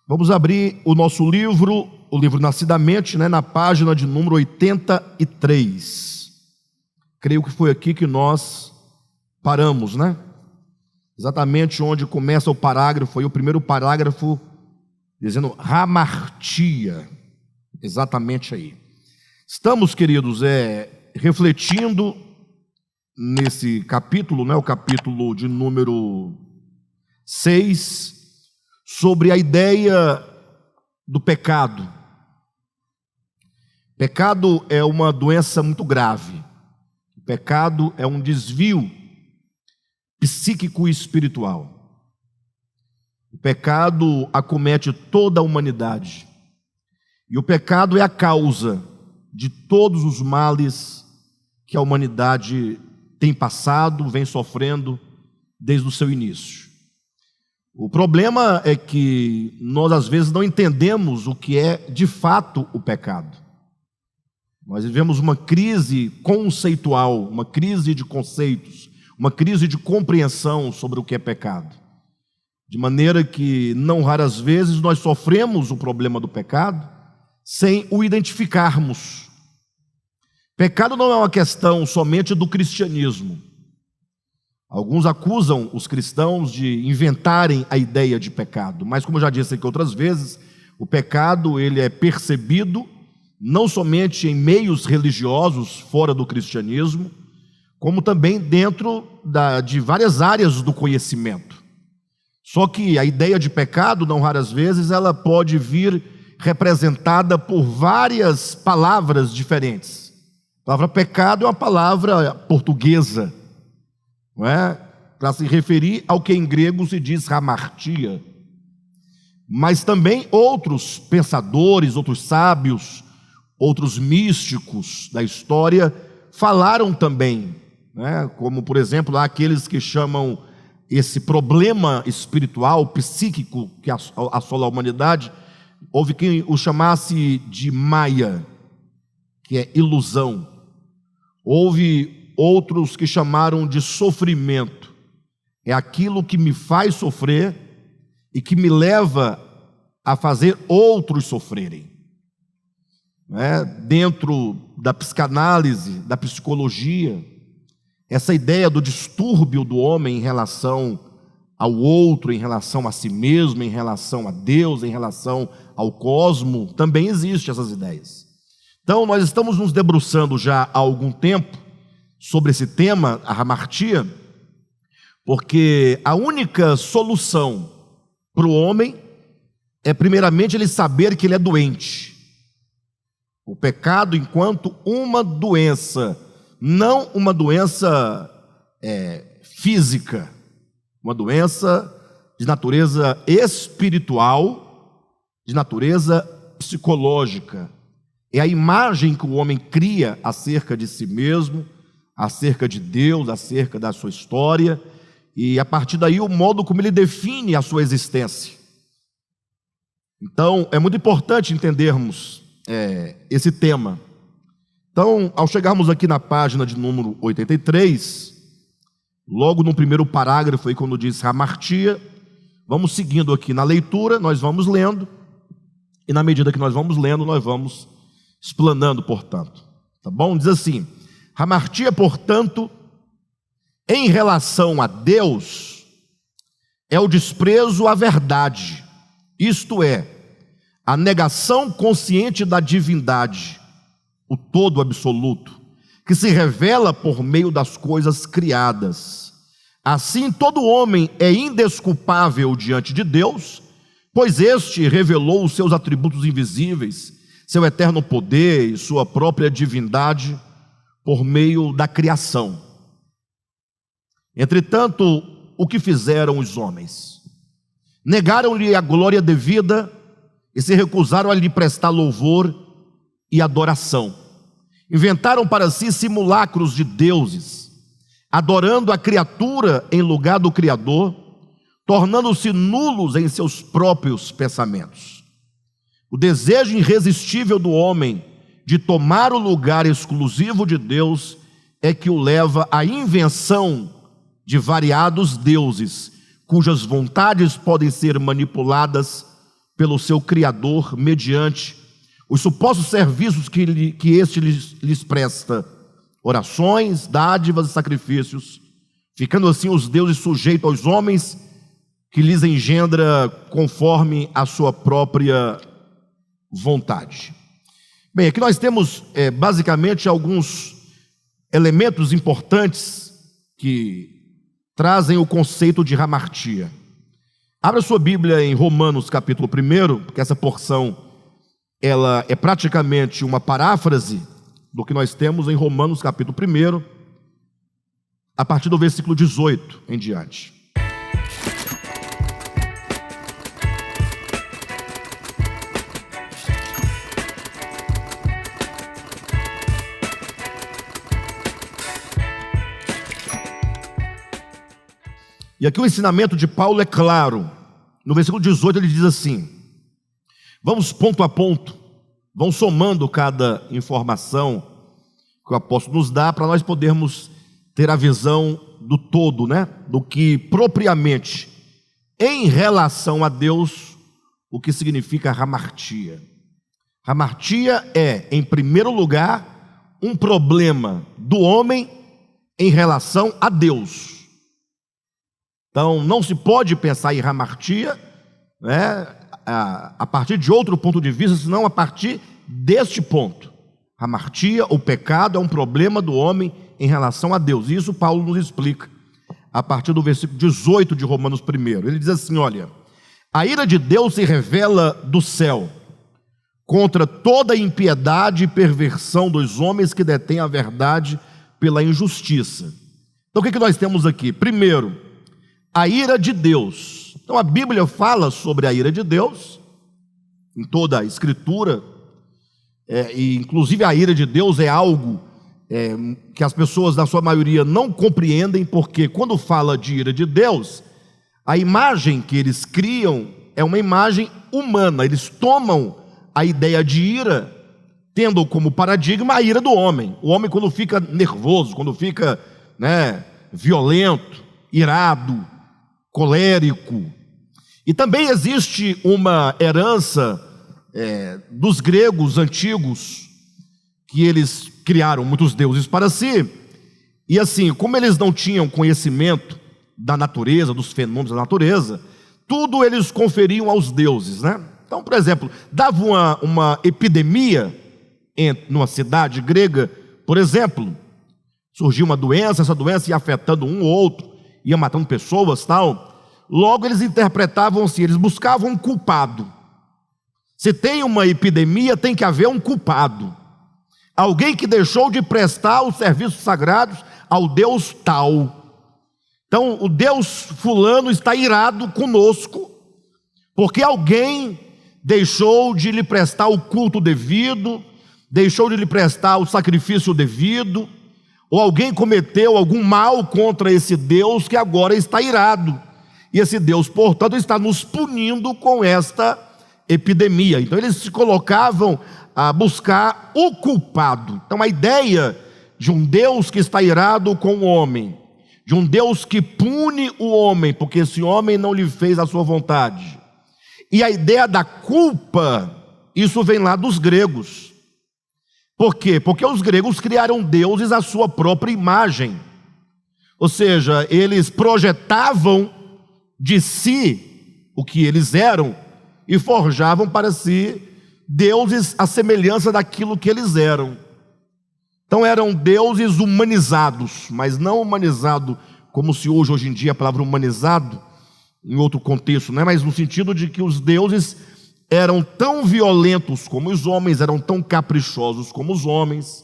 Vamos abrir o nosso livro, o livro Nascidamente, na página de número 83. Creio que foi aqui que nós paramos, Exatamente onde começa o parágrafo, foi o primeiro parágrafo, dizendo hamartia, exatamente aí. Estamos, queridos, refletindo nesse capítulo, o capítulo de número 6, sobre a ideia do pecado. Pecado é uma doença muito grave. O pecado é um desvio psíquico e espiritual. O pecado acomete toda a humanidade. E o pecado é a causa de todos os males que a humanidade tem passado, vem sofrendo desde o seu início. O problema é que nós às vezes não entendemos o que é de fato o pecado. Nós vivemos uma crise conceitual, uma crise de conceitos, uma crise de compreensão sobre o que é pecado. De maneira que não raras vezes nós sofremos o problema do pecado sem o identificarmos. Pecado não é uma questão somente do cristianismo. Alguns acusam os cristãos de inventarem a ideia de pecado, mas como eu já disse aqui outras vezes, o pecado ele é percebido não somente em meios religiosos fora do cristianismo, como também dentro de várias áreas do conhecimento. Só que a ideia de pecado, não raras vezes, ela pode vir representada por várias palavras diferentes. A palavra pecado é uma palavra portuguesa, para se referir ao que em grego se diz hamartia. Mas também outros pensadores, outros sábios, outros místicos da história falaram também, como por exemplo aqueles que chamam esse problema espiritual, psíquico que assola a humanidade. Houve quem o chamasse de Maya, que é ilusão. Houve outros que chamaram de sofrimento. É aquilo que me faz sofrer e que me leva a fazer outros sofrerem. Dentro da psicanálise, da psicologia, essa ideia do distúrbio do homem em relação ao outro, em relação a si mesmo, em relação a Deus, em relação ao cosmo, também existe essas ideias. Então nós estamos nos debruçando já há algum tempo sobre esse tema, a hamartia, porque a única solução para o homem é primeiramente ele saber que ele é doente. O pecado enquanto uma doença, não uma doença física, uma doença de natureza espiritual, de natureza psicológica. É a imagem que o homem cria acerca de si mesmo, acerca de Deus, acerca da sua história, e a partir daí o modo como ele define a sua existência. Então é muito importante entendermos esse tema. Então, ao chegarmos aqui na página de número 83, logo no primeiro parágrafo, aí quando diz hamartia, vamos seguindo aqui na leitura, nós vamos lendo, e na medida que nós vamos lendo, nós vamos explanando, portanto. Tá bom? Diz assim: hamartia, portanto, em relação a Deus, é o desprezo à verdade, isto é, a negação consciente da divindade, o todo absoluto, que se revela por meio das coisas criadas. Assim, todo homem é indesculpável diante de Deus, pois este revelou os seus atributos invisíveis, seu eterno poder e sua própria divindade por meio da criação. Entretanto, o que fizeram os homens? Negaram-lhe a glória devida e se recusaram a lhe prestar louvor e adoração. Inventaram para si simulacros de deuses, adorando a criatura em lugar do Criador, tornando-se nulos em seus próprios pensamentos. O desejo irresistível do homem de tomar o lugar exclusivo de Deus é que o leva à invenção de variados deuses, cujas vontades podem ser manipuladas pelo seu Criador mediante os supostos serviços que este lhes presta, orações, dádivas e sacrifícios, ficando assim os deuses sujeitos aos homens que lhes engendra conforme a sua própria vontade. Bem, aqui nós temos basicamente alguns elementos importantes que trazem o conceito de hamartia. Abra sua Bíblia em Romanos capítulo 1, porque essa porção ela é praticamente uma paráfrase do que nós temos em Romanos capítulo 1, a partir do versículo 18 em diante. E aqui o ensinamento de Paulo é claro. No versículo 18 ele diz assim: vamos ponto a ponto, vamos somando cada informação que o apóstolo nos dá, para nós podermos ter a visão do todo, né? Do que propriamente, em relação a Deus, o que significa hamartia. Hamartia é, em primeiro lugar, um problema do homem em relação a Deus. Então, não se pode pensar em hamartia, né, a partir de outro ponto de vista, senão a partir deste ponto. Hamartia, o pecado, é um problema do homem em relação a Deus. Isso Paulo nos explica a partir do versículo 18 de Romanos 1. Ele diz assim: olha, a ira de Deus se revela do céu contra toda a impiedade e perversão dos homens que detêm a verdade pela injustiça. Então, o que nós temos aqui? Primeiro, a ira de Deus. Então a Bíblia fala sobre a ira de Deus, em toda a Escritura, e inclusive a ira de Deus é algo que as pessoas, na sua maioria, não compreendem, porque quando fala de ira de Deus, a imagem que eles criam é uma imagem humana. Eles tomam a ideia de ira, tendo como paradigma a ira do homem. O homem, quando fica nervoso, quando fica, violento, irado, colérico. E também existe uma herança dos gregos antigos, que eles criaram muitos deuses para si, e assim, como eles não tinham conhecimento da natureza, dos fenômenos da natureza, tudo eles conferiam aos deuses, né? Então, por exemplo, dava uma epidemia numa cidade grega, por exemplo, surgiu uma doença, essa doença ia afetando um ou outro, ia matando pessoas, tal. Logo eles interpretavam assim, eles buscavam um culpado. Se tem uma epidemia, tem que haver um culpado, alguém que deixou de prestar os serviços sagrados ao Deus tal. Então o Deus fulano está irado conosco, porque alguém deixou de lhe prestar o culto devido, deixou de lhe prestar o sacrifício devido, ou alguém cometeu algum mal contra esse Deus que agora está irado, e esse Deus, portanto, está nos punindo com esta epidemia. Então eles se colocavam a buscar o culpado. Então a ideia de um Deus que está irado com o homem, de um Deus que pune o homem, porque esse homem não lhe fez a sua vontade, e a ideia da culpa, isso vem lá dos gregos. Por quê? Porque os gregos criaram deuses à sua própria imagem, ou seja, eles projetavam de si o que eles eram e forjavam para si deuses à semelhança daquilo que eles eram. Então eram deuses humanizados, mas não humanizado como se hoje em dia a palavra humanizado, em outro contexto, não é? Mas no sentido de que os deuses eram tão violentos como os homens, eram tão caprichosos como os homens.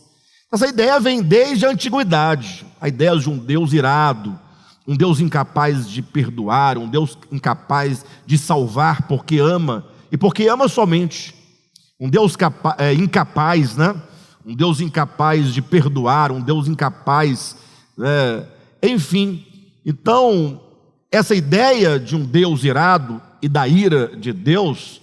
Essa ideia vem desde a antiguidade, a ideia de um Deus irado, um Deus incapaz de perdoar, um Deus incapaz de salvar porque ama, e porque ama somente. Um Deus incapaz, né? Um Deus incapaz de perdoar, um Deus incapaz, enfim. Então, essa ideia de um Deus irado e da ira de Deus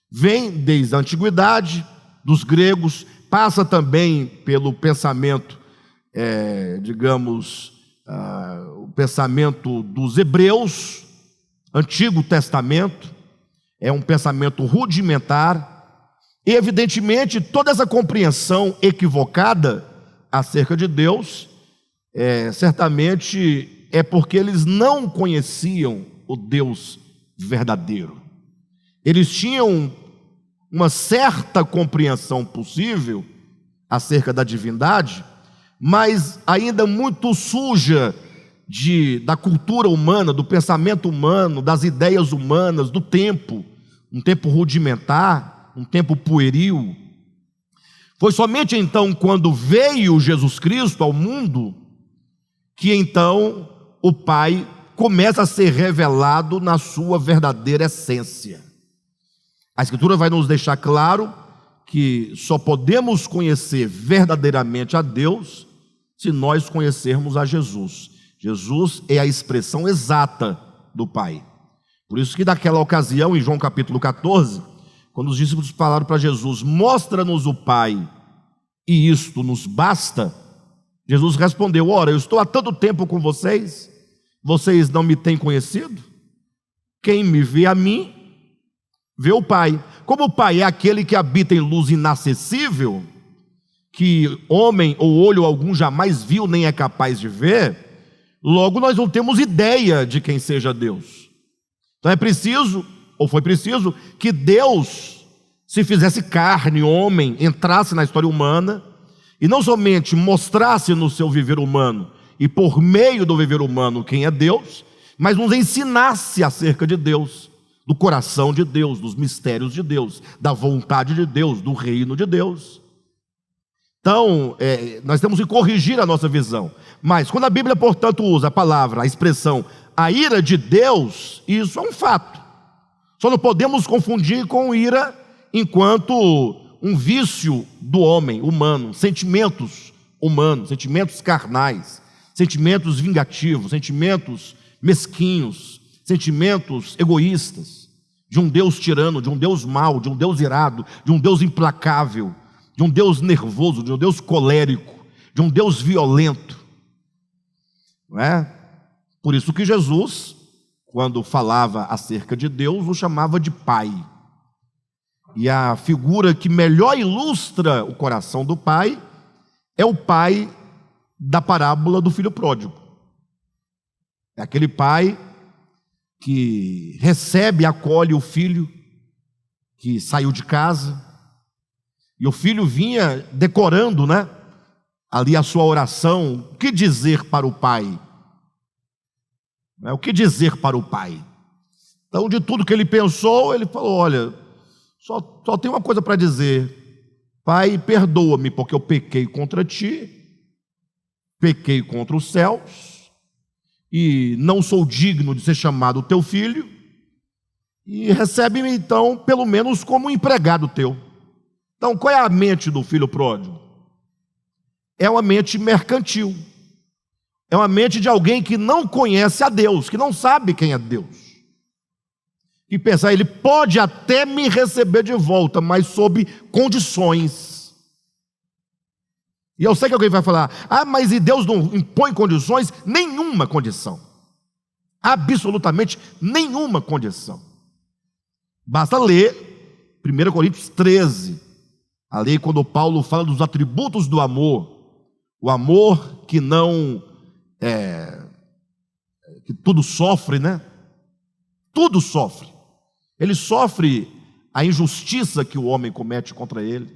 vem desde a antiguidade dos gregos, passa também pelo pensamento, o pensamento dos hebreus, Antigo Testamento, é um pensamento rudimentar, e evidentemente toda essa compreensão equivocada acerca de Deus, certamente é porque eles não conheciam o Deus verdadeiro. Eles tinham uma certa compreensão possível acerca da divindade, mas ainda muito suja da cultura humana, do pensamento humano, das ideias humanas, do tempo, um tempo rudimentar, um tempo pueril. Foi somente então quando veio Jesus Cristo ao mundo que então o Pai começa a ser revelado na sua verdadeira essência. A Escritura vai nos deixar claro que só podemos conhecer verdadeiramente a Deus se nós conhecermos a Jesus. Jesus é a expressão exata do Pai. Por isso que naquela ocasião, em João capítulo 14, quando os discípulos falaram para Jesus: mostra-nos o Pai, e isto nos basta, Jesus respondeu: ora, eu estou há tanto tempo com vocês, vocês não me têm conhecido? Quem me vê a mim, vê o Pai. Como o Pai é aquele que habita em luz inacessível, que homem ou olho algum jamais viu nem é capaz de ver, logo nós não temos ideia de quem seja Deus. Então é preciso, ou foi preciso, que Deus se fizesse carne, homem, entrasse na história humana, e não somente mostrasse no seu viver humano, e por meio do viver humano quem é Deus, mas nos ensinasse acerca de Deus, do coração de Deus, dos mistérios de Deus, da vontade de Deus, do reino de Deus. Então, nós temos que corrigir a nossa visão. Mas quando a Bíblia, portanto, usa a expressão, a ira de Deus, isso é um fato. Só não podemos confundir com ira enquanto um vício do homem humano, sentimentos humanos, sentimentos carnais, sentimentos vingativos, sentimentos mesquinhos, sentimentos egoístas, de um Deus tirano, de um Deus mau, de um Deus irado, de um Deus implacável, de um Deus nervoso, de um Deus colérico, de um Deus violento. Não é? Por isso que Jesus, quando falava acerca de Deus, o chamava de Pai. E a figura que melhor ilustra o coração do Pai é o pai da parábola do filho pródigo. É aquele pai que recebe e acolhe o filho que saiu de casa, e o filho vinha decorando, ali a sua oração. O que dizer para o pai? O que dizer para o pai? Então, de tudo que ele pensou, ele falou: olha, só tem uma coisa para dizer: Pai, perdoa-me, porque eu pequei contra ti, pequei contra os céus, e não sou digno de ser chamado teu filho, e recebe-me então, pelo menos, como um empregado teu. Então, qual é a mente do filho pródigo? É uma mente mercantil, é uma mente de alguém que não conhece a Deus, que não sabe quem é Deus, e pensar: ele pode até me receber de volta, mas sob condições. E eu sei que alguém vai falar: mas e Deus não impõe condições? Nenhuma condição, absolutamente nenhuma condição. Basta ler 1 Coríntios 13, ali quando Paulo fala dos atributos do amor, o amor que não que tudo sofre, tudo sofre. Ele sofre a injustiça que o homem comete contra ele.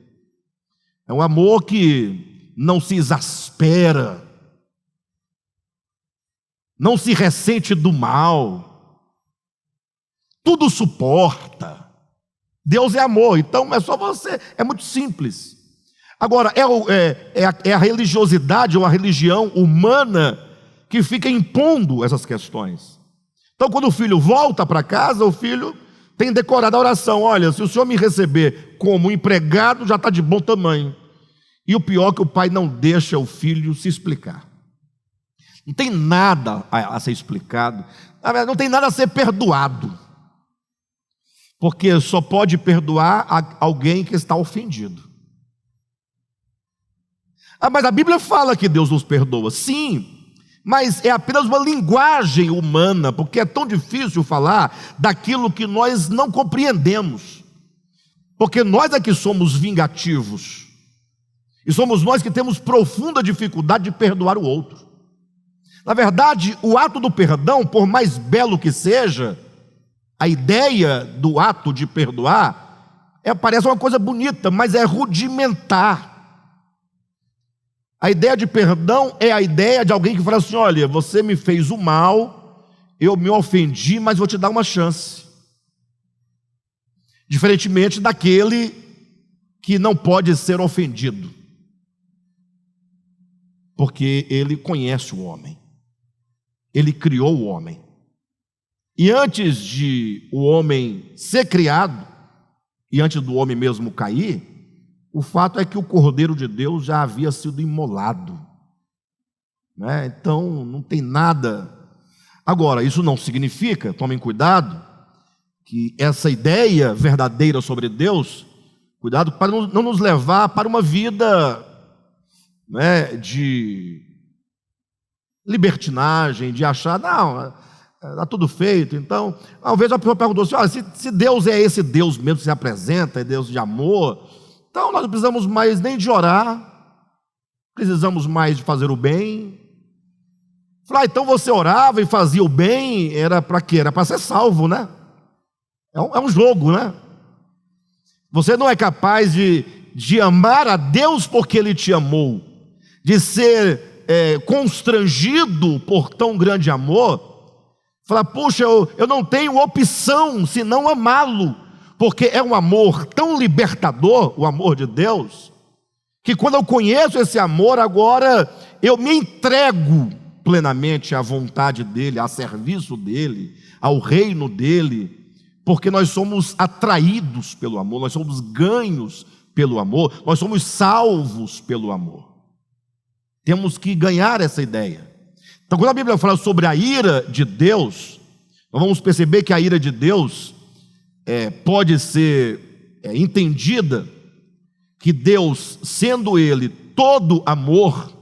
É um amor que não se exaspera, não se ressente do mal, tudo suporta. Deus é amor, então é só você, é muito simples. Agora, é a religiosidade ou a religião humana que fica impondo essas questões. Então, quando o filho volta para casa, o filho tem decorado a oração: olha, se o senhor me receber como empregado, já está de bom tamanho. E o pior é que o pai não deixa o filho se explicar. Não tem nada a ser explicado, na verdade, não tem nada a ser perdoado, porque só pode perdoar alguém que está ofendido. Mas a Bíblia fala que Deus nos perdoa, sim, mas é apenas uma linguagem humana, porque é tão difícil falar daquilo que nós não compreendemos, porque nós é que somos vingativos, e somos nós que temos profunda dificuldade de perdoar o outro. Na verdade, o ato do perdão, por mais belo que seja, a ideia do ato de perdoar, parece uma coisa bonita, mas é rudimentar. A ideia de perdão é a ideia de alguém que fala assim: olha, você me fez o mal, eu me ofendi, mas vou te dar uma chance. Diferentemente daquele que não pode ser ofendido, porque ele conhece o homem, ele criou o homem. E antes de o homem ser criado, e antes do homem mesmo cair, o fato é que o Cordeiro de Deus já havia sido imolado, né? Então não tem nada. Agora, isso não significa, tomem cuidado, que essa ideia verdadeira sobre Deus, cuidado para não nos levar para uma vida, né, de libertinagem, de achar, não, está tudo feito. Então, talvez a pessoa perguntou assim: olha, se Deus é esse Deus mesmo que se apresenta, é Deus de amor, então nós não precisamos mais nem de orar, precisamos mais de fazer o bem. Então você orava e fazia o bem, era para quê? Era para ser salvo, né? É um jogo, né? Você não é capaz de amar a Deus porque Ele te amou, de ser constrangido por tão grande amor, falar: puxa, eu não tenho opção senão amá-lo, porque é um amor tão libertador, o amor de Deus, que quando eu conheço esse amor, agora eu me entrego plenamente à vontade dEle, a serviço dEle, ao reino dEle, porque nós somos atraídos pelo amor, nós somos ganhos pelo amor, nós somos salvos pelo amor. Temos que ganhar essa ideia. Então, quando a Bíblia fala sobre a ira de Deus, nós vamos perceber que a ira de Deus pode ser entendida que Deus, sendo Ele todo amor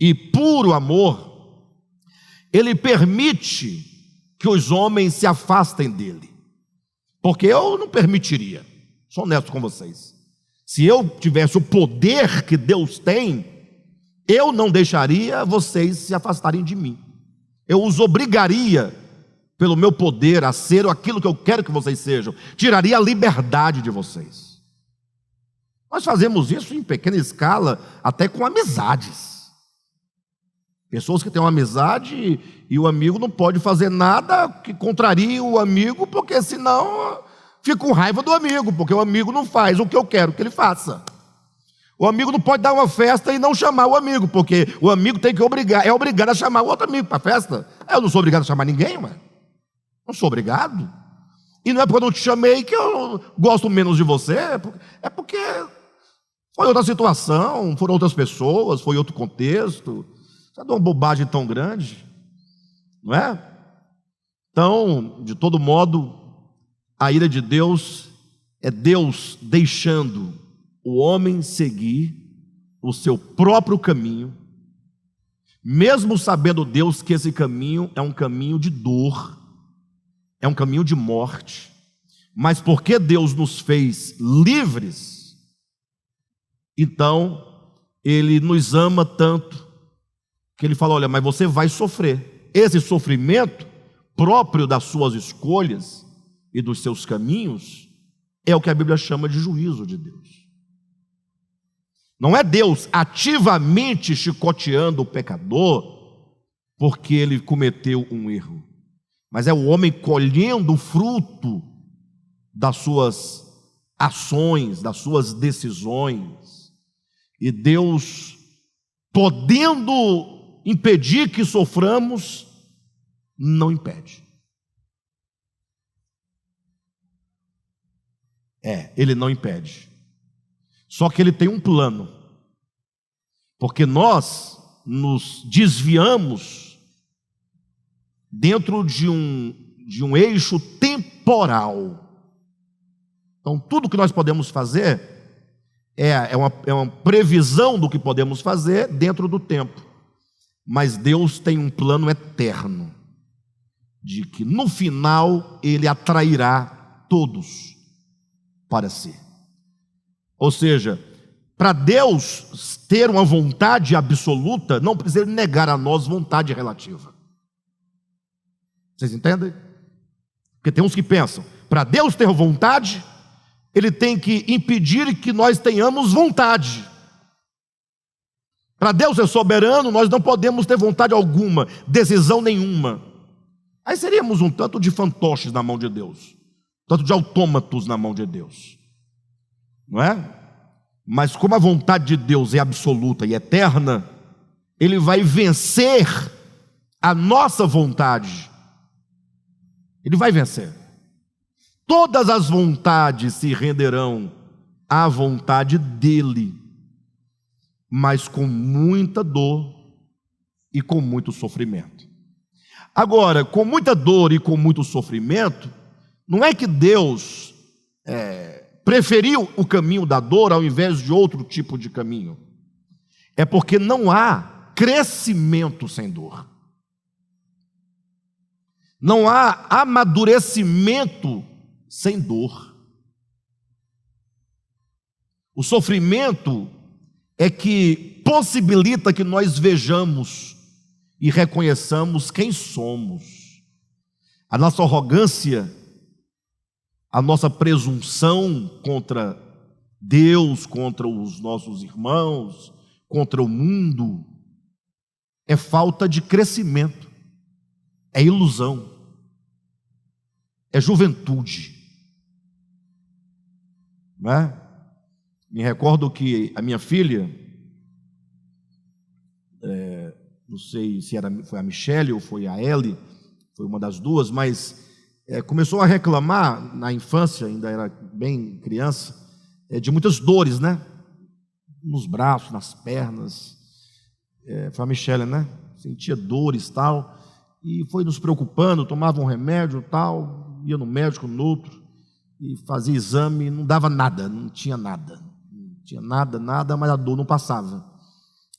e puro amor, Ele permite que os homens se afastem dEle, porque eu não permitiria, sou honesto com vocês, se eu tivesse o poder que Deus tem, eu não deixaria vocês se afastarem de mim, eu os obrigaria pelo meu poder a ser aquilo que eu quero que vocês sejam, tiraria a liberdade de vocês. Nós fazemos isso em pequena escala, até com amizades. Pessoas que têm uma amizade e o amigo não pode fazer nada que contrarie o amigo, porque senão fica com raiva do amigo, porque o amigo não faz o que eu quero que ele faça. O amigo não pode dar uma festa e não chamar o amigo, porque o amigo tem que é obrigado a chamar o outro amigo para a festa. Eu não sou obrigado a chamar ninguém, ué. Não sou obrigado. E não é porque eu não te chamei que eu gosto menos de você, é porque foi outra situação, foram outras pessoas, foi outro contexto. Isso é uma bobagem tão grande, não é? Então, de todo modo, a ira de Deus é Deus deixando o homem seguir o seu próprio caminho, mesmo sabendo Deus que esse caminho é um caminho de dor, é um caminho de morte, mas porque Deus nos fez livres, então Ele nos ama tanto, que Ele fala: olha, mas você vai sofrer. Esse sofrimento próprio das suas escolhas e dos seus caminhos é o que a Bíblia chama de juízo de Deus. Não é Deus ativamente chicoteando o pecador porque ele cometeu um erro, mas é o homem colhendo o fruto das suas ações, das suas decisões, e Deus, podendo impedir que soframos, não impede. Ele não impede. Só que Ele tem um plano, porque nós nos desviamos dentro de um eixo temporal. Então, tudo que nós podemos fazer é uma previsão do que podemos fazer dentro do tempo. mas Deus tem um plano eterno, de que no final Ele atrairá todos para si. Ou seja, para Deus ter uma vontade absoluta, não precisa negar a nós vontade relativa. Vocês entendem? Porque tem uns que pensam, para Deus ter vontade, Ele tem que impedir que nós tenhamos vontade. Para Deus ser soberano, nós não podemos ter vontade alguma, decisão nenhuma. Aí seríamos um tanto de fantoches na mão de Deus, tanto de autômatos na mão de Deus, não é? Mas como a vontade de Deus é absoluta e eterna, Ele vai vencer a nossa vontade. Ele vai vencer. Todas as vontades se renderão à vontade dEle, mas com muita dor e com muito sofrimento. Agora, com muita dor e com muito sofrimento, não é que Deus preferiu o caminho da dor ao invés de outro tipo de caminho. É porque não há crescimento sem dor. Não há amadurecimento sem dor. O sofrimento é que possibilita que nós vejamos e reconheçamos quem somos. A nossa arrogância, a nossa presunção contra Deus, contra os nossos irmãos, contra o mundo, é falta de crescimento, é ilusão, é juventude, não é? Me recordo que a minha filha, não sei se foi a Michele ou foi a Ellie, foi uma das duas, mas começou a reclamar na infância, ainda era bem criança, de muitas dores, né? Nos braços, nas pernas. Foi a Michele, né? Sentia dores e tal, e foi nos preocupando, tomava um remédio e tal, ia no médico, no outro, e fazia exame, não dava nada, não tinha nada, mas a dor não passava.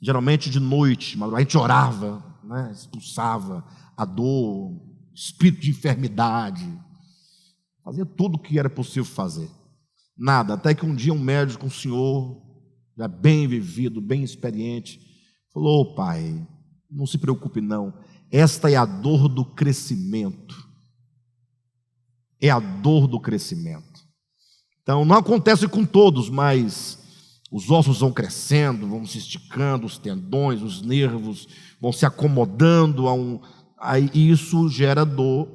Geralmente de noite, mas a gente orava, né? Expulsava a dor, espírito de enfermidade, fazia tudo o que era possível fazer, nada, até que um dia um médico, um senhor, já bem vivido, bem experiente, falou: "Ô pai, não se preocupe não, esta é a dor do crescimento, é a dor do crescimento." Então não acontece com todos, mas os ossos vão crescendo, vão se esticando, os tendões, os nervos vão se acomodando aí isso gera dor.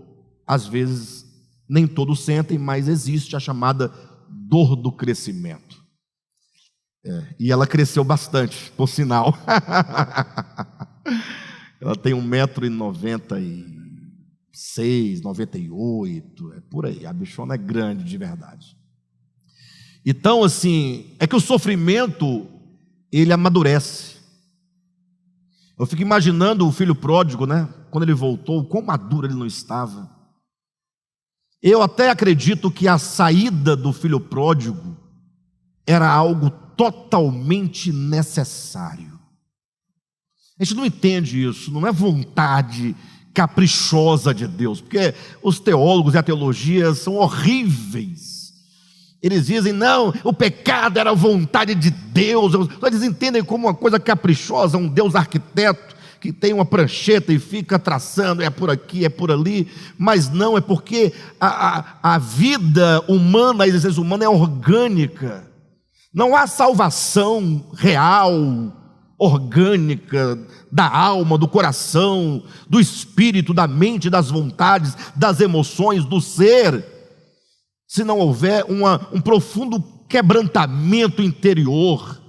Às vezes nem todos sentem, mas existe a chamada dor do crescimento. E ela cresceu bastante, por sinal. Ela tem 1,96 m, 98, por aí. A bichona é grande de verdade. Então, assim, é que o sofrimento, ele amadurece. Eu fico imaginando o filho pródigo, né? Quando ele voltou, quão maduro ele não estava. Eu até acredito que a saída do filho pródigo era algo totalmente necessário. A gente não entende isso, não é vontade caprichosa de Deus, porque os teólogos e a teologia são horríveis. Eles dizem, não, o pecado era a vontade de Deus. Eles entendem como uma coisa caprichosa, um Deus arquiteto que tem uma prancheta e fica traçando, é por aqui, é por ali. Mas não, é porque a vida humana, a existência humana é orgânica. Não há salvação real, orgânica, da alma, do coração, do espírito, da mente, das vontades, das emoções, do ser, se não houver um profundo quebrantamento interior.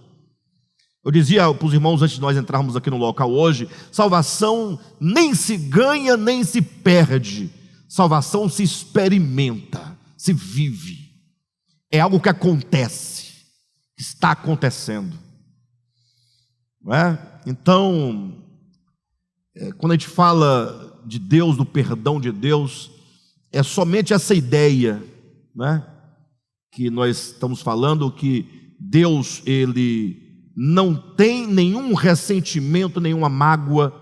Eu dizia para os irmãos antes de nós entrarmos aqui no local hoje, salvação nem se ganha nem se perde, salvação se experimenta, se vive, é algo que acontece, está acontecendo, não é? Então, quando a gente fala de Deus, do perdão de Deus, é somente essa ideia, né, que nós estamos falando, que Deus, Ele não tem nenhum ressentimento, nenhuma mágoa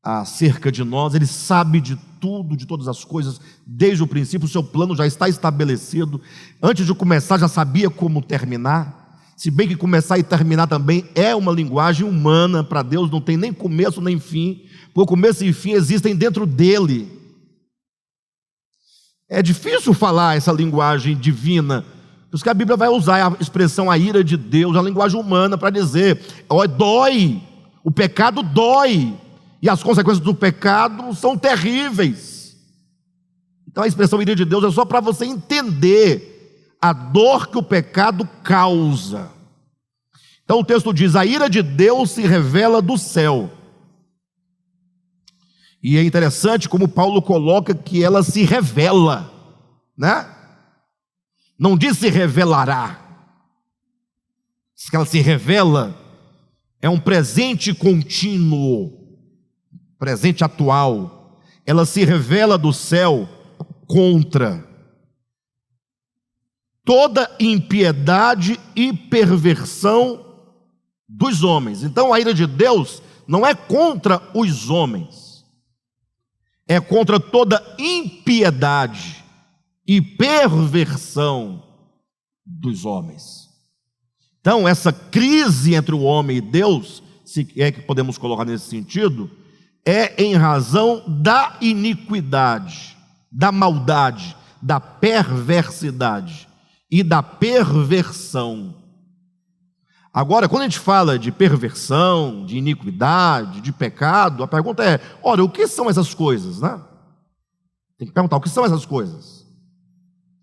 acerca de nós, Ele sabe de tudo, de todas as coisas, desde o princípio. O seu plano já está estabelecido. Antes de começar, já sabia como terminar. Se bem que começar e terminar também é uma linguagem humana. Para Deus não tem nem começo nem fim, porque começo e fim existem dentro dEle. É difícil falar essa linguagem divina, por isso que a Bíblia vai usar a expressão a ira de Deus, a linguagem humana, para dizer, dói, o pecado dói, e as consequências do pecado são terríveis. Então a expressão ira de Deus é só para você entender a dor que o pecado causa. Então o texto diz, a ira de Deus se revela do céu. E é interessante como Paulo coloca que ela se revela, né? Não diz se revelará. Diz que ela se revela, é um presente contínuo, presente atual. Ela se revela do céu contra toda impiedade e perversão dos homens. Então a ira de Deus não é contra os homens, é contra toda impiedade e perversão dos homens. Então, essa crise entre o homem e Deus, se é que podemos colocar nesse sentido, é em razão da iniquidade, da maldade, da perversidade e da perversão. Agora, quando a gente fala de perversão, de iniquidade, de pecado, a pergunta é, ora, o que são essas coisas, né? Tem que perguntar, o que são essas coisas?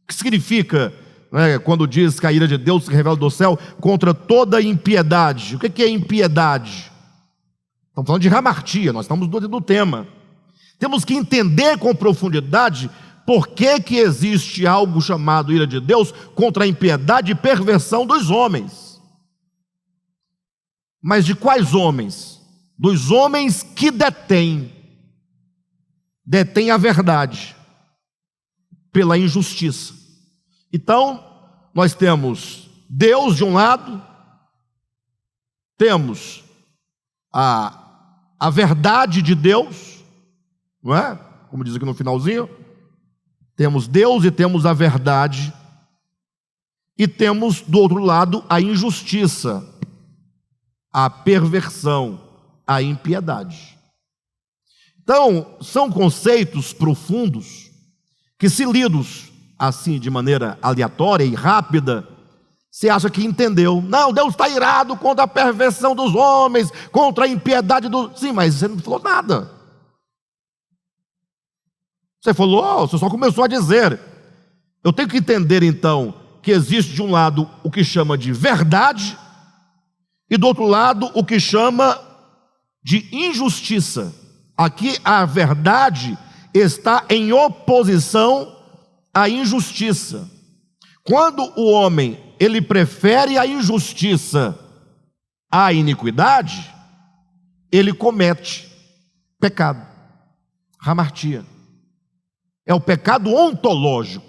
O que significa, né, quando diz que a ira de Deus se revela do céu contra toda impiedade? O que é impiedade? Estamos falando de hamartia, nós estamos do tema. Temos que entender com profundidade por que existe algo chamado ira de Deus contra a impiedade e perversão dos homens. Mas de quais homens? Dos homens que detêm a verdade pela injustiça. Então, nós temos Deus de um lado, temos a verdade de Deus, não é? Como diz aqui no finalzinho, temos Deus e temos a verdade, e temos do outro lado a injustiça, a perversão, a impiedade. Então, são conceitos profundos que, se lidos assim de maneira aleatória e rápida, você acha que entendeu. Não, Deus está irado contra a perversão dos homens, contra a impiedade dos... Sim, mas você não falou nada. Você falou, você só começou a dizer. Eu tenho que entender então que existe de um lado o que chama de verdade e do outro lado o que chama de injustiça. Aqui a verdade está em oposição à injustiça. Quando o homem ele prefere a injustiça à iniquidade, ele comete pecado, hamartia. É o pecado ontológico,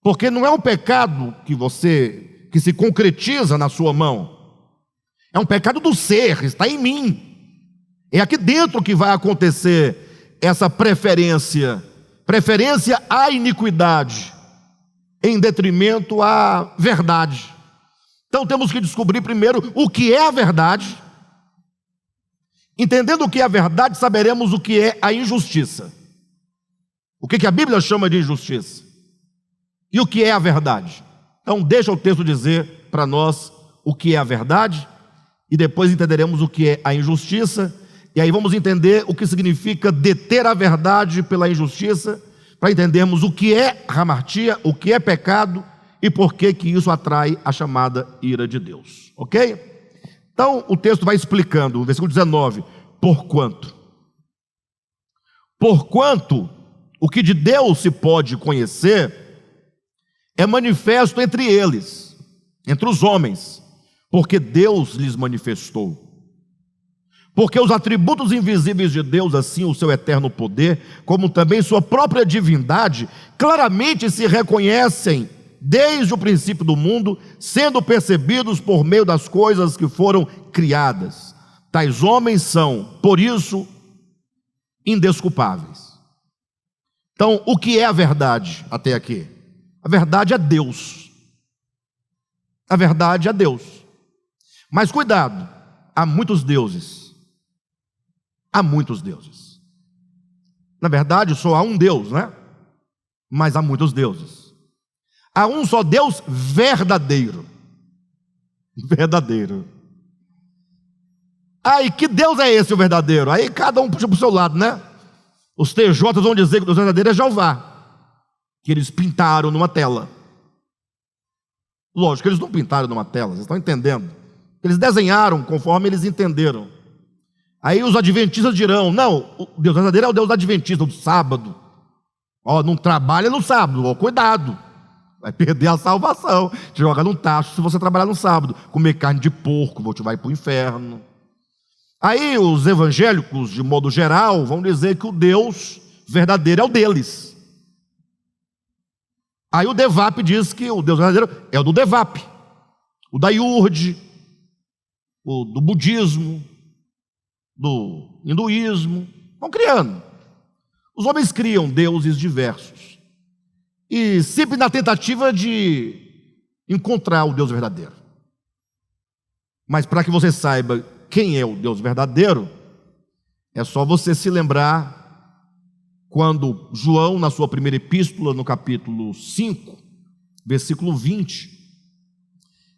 porque não é um pecado que se concretiza na sua mão. É um pecado do ser, está em mim. É aqui dentro que vai acontecer essa preferência à iniquidade, em detrimento à verdade. Então temos que descobrir primeiro o que é a verdade. Entendendo o que é a verdade, saberemos o que é a injustiça. O que a Bíblia chama de injustiça? E o que é a verdade? Então deixa o texto dizer para nós o que é a verdade, e depois entenderemos o que é a injustiça, e aí vamos entender o que significa deter a verdade pela injustiça, para entendermos o que é hamartia, o que é pecado, e por que isso atrai a chamada ira de Deus, ok? Então o texto vai explicando, no versículo 19, porquanto o que de Deus se pode conhecer é manifesto entre eles, entre os homens, porque Deus lhes manifestou. Porque os atributos invisíveis de Deus, assim o seu eterno poder, como também sua própria divindade, claramente se reconhecem desde o princípio do mundo, sendo percebidos por meio das coisas que foram criadas. Tais homens são, por isso, indesculpáveis. Então, o que é a verdade até aqui? A verdade é Deus. A verdade é Deus. Mas cuidado, há muitos deuses. Há muitos deuses. Na verdade, só há um Deus, né? Mas há muitos deuses. Há um só Deus verdadeiro. Verdadeiro. Aí, que Deus é esse o verdadeiro? Aí cada um puxa para o seu lado, né? Os TJs vão dizer que o Deus verdadeiro é Jeová, que eles pintaram numa tela. Lógico que eles não pintaram numa tela, vocês estão entendendo? Eles desenharam conforme eles entenderam. Aí os adventistas dirão: não, o Deus verdadeiro é o Deus adventista, do sábado. Ó, não trabalha no sábado, ó, cuidado, vai perder a salvação. Te joga num tacho se você trabalhar no sábado. Comer carne de porco, você vai para o inferno. Aí os evangélicos, de modo geral, vão dizer que o Deus verdadeiro é o deles. Aí o Devap diz que o Deus verdadeiro é o do Devap, o da Iurde, o do budismo, do hinduísmo. Vão criando. Os homens criam deuses diversos, e sempre na tentativa de encontrar o Deus verdadeiro. Mas para que você saiba quem é o Deus verdadeiro, é só você se lembrar quando João, na sua primeira epístola, no capítulo 5, versículo 20,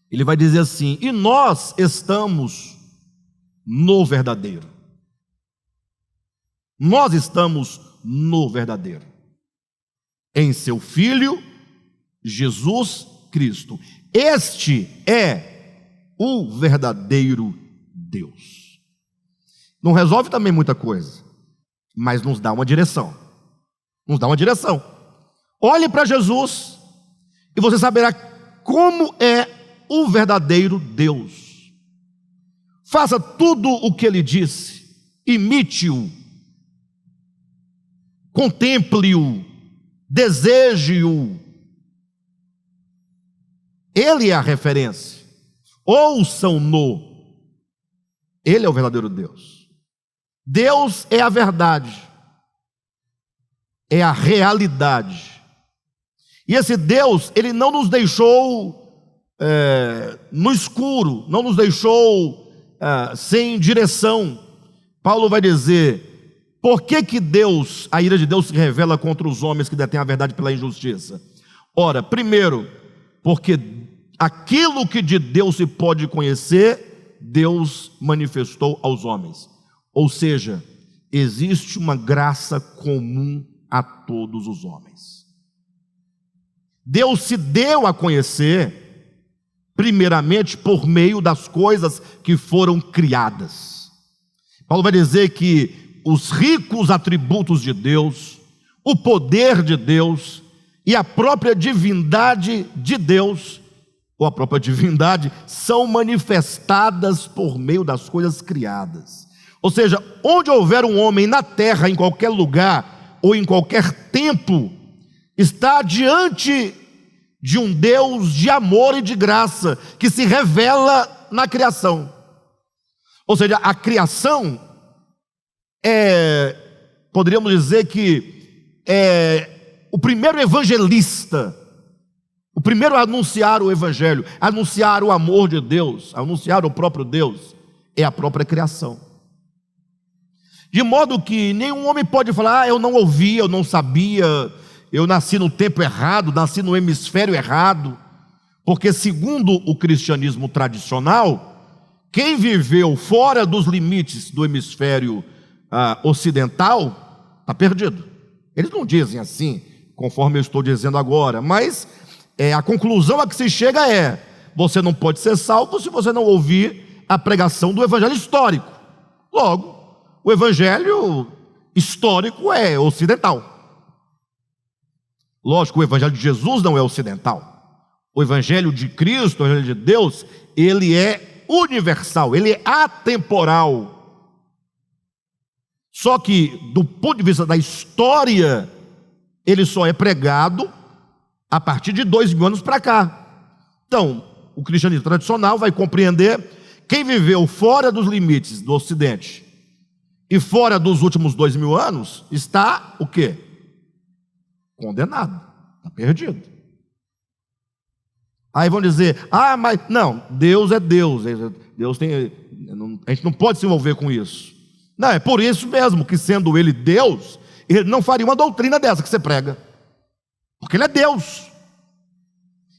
ele vai dizer assim: e nós estamos no verdadeiro. Nós estamos no verdadeiro, em seu Filho, Jesus Cristo. Este é o verdadeiro Deus. Não resolve também muita coisa, mas nos dá uma direção. Nos dá uma direção. Olhe para Jesus e você saberá como é o verdadeiro Deus. Faça tudo o que ele disse, imite-o, contemple-o, deseje-o. Ele é a referência. Ouçam-no. Ele é o verdadeiro Deus. Deus é a verdade, é a realidade. E esse Deus, ele não nos deixou no escuro, não nos deixou sem direção. Paulo vai dizer: por que Deus, a ira de Deus se revela contra os homens que detêm a verdade pela injustiça? Ora, primeiro, porque aquilo que de Deus se pode conhecer, Deus manifestou aos homens. Ou seja, existe uma graça comum a todos os homens. Deus se deu a conhecer, primeiramente, por meio das coisas que foram criadas. Paulo vai dizer que os ricos atributos de Deus, o poder de Deus e a própria divindade de Deus, ou a própria divindade, são manifestadas por meio das coisas criadas. Ou seja, onde houver um homem na terra, em qualquer lugar ou em qualquer tempo, está diante de um Deus de amor e de graça, que se revela na criação. Ou seja, a criação poderíamos dizer que é o primeiro evangelista, o primeiro a anunciar o evangelho, a anunciar o amor de Deus, a anunciar o próprio Deus, é a própria criação. De modo que nenhum homem pode falar: eu não ouvi, eu não sabia, eu nasci no tempo errado, nasci no hemisfério errado. Porque segundo o cristianismo tradicional, quem viveu fora dos limites do hemisfério ocidental está perdido. Eles não dizem assim, conforme eu estou dizendo agora, mas a conclusão a que se chega é: você não pode ser salvo se você não ouvir a pregação do evangelho histórico. Logo, o evangelho histórico é ocidental. Lógico, o evangelho de Jesus não é ocidental. O evangelho de Cristo, o evangelho de Deus, ele é universal, ele é atemporal. Só que, do ponto de vista da história, ele só é pregado a partir de 2000 anos para cá. Então, o cristianismo tradicional vai compreender: quem viveu fora dos limites do Ocidente, e fora dos últimos 2000 anos, está o quê? Condenado, está perdido. Aí vão dizer, mas não, Deus é Deus, Deus tem, a gente não pode se envolver com isso. Não, é por isso mesmo que, sendo Ele Deus, Ele não faria uma doutrina dessa que você prega, porque Ele é Deus.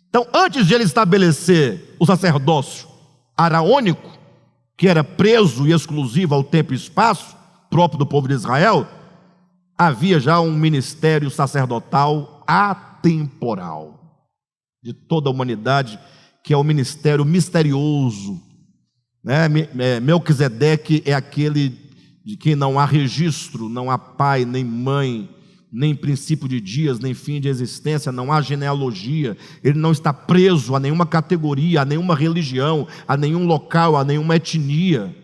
Então, antes de Ele estabelecer o sacerdócio araônico, que era preso e exclusivo ao tempo e espaço, próprio do povo de Israel, havia já um ministério sacerdotal atemporal de toda a humanidade, que é o ministério misterioso, né? Melquisedeque é aquele de quem não há registro, não há pai, nem mãe, nem princípio de dias, nem fim de existência, não há genealogia, ele não está preso a nenhuma categoria, a nenhuma religião, a nenhum local, a nenhuma etnia,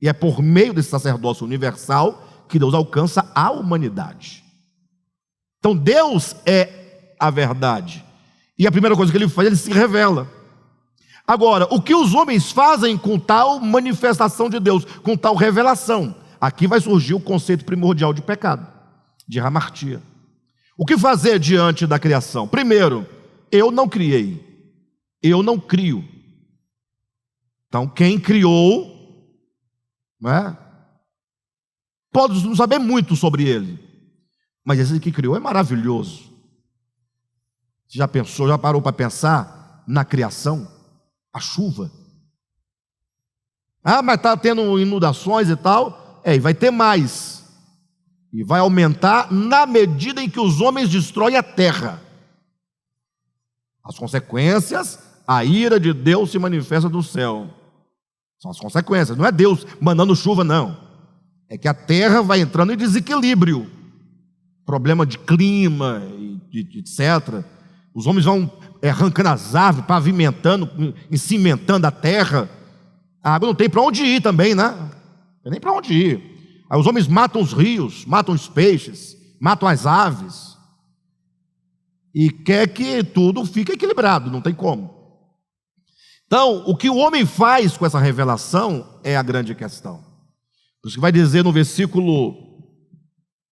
e é por meio desse sacerdócio universal que Deus alcança a humanidade. Então Deus é a verdade, e a primeira coisa que Ele faz, Ele se revela. Agora, o que os homens fazem com tal manifestação de Deus, com tal revelação? Aqui vai surgir o conceito primordial de pecado, de hamartia. O que fazer diante da criação? Primeiro, eu não criei, eu não crio. Então, quem criou, né, pode não saber muito sobre ele, mas esse que criou é maravilhoso. Você já pensou, já parou para pensar na criação? A chuva. Mas está tendo inundações e tal. E vai ter mais. E vai aumentar na medida em que os homens destroem a terra. As consequências, a ira de Deus se manifesta do céu. São as consequências, não é Deus mandando chuva, não. É que a terra vai entrando em desequilíbrio. Problema de clima, etc. Os homens vão arrancando as árvores, pavimentando, cimentando a terra. A água não tem para onde ir também, né? Não tem nem para onde ir. Aí os homens matam os rios, matam os peixes, matam as aves, e quer que tudo fique equilibrado, não tem como. Então, o que o homem faz com essa revelação é a grande questão. Por isso que vai dizer no versículo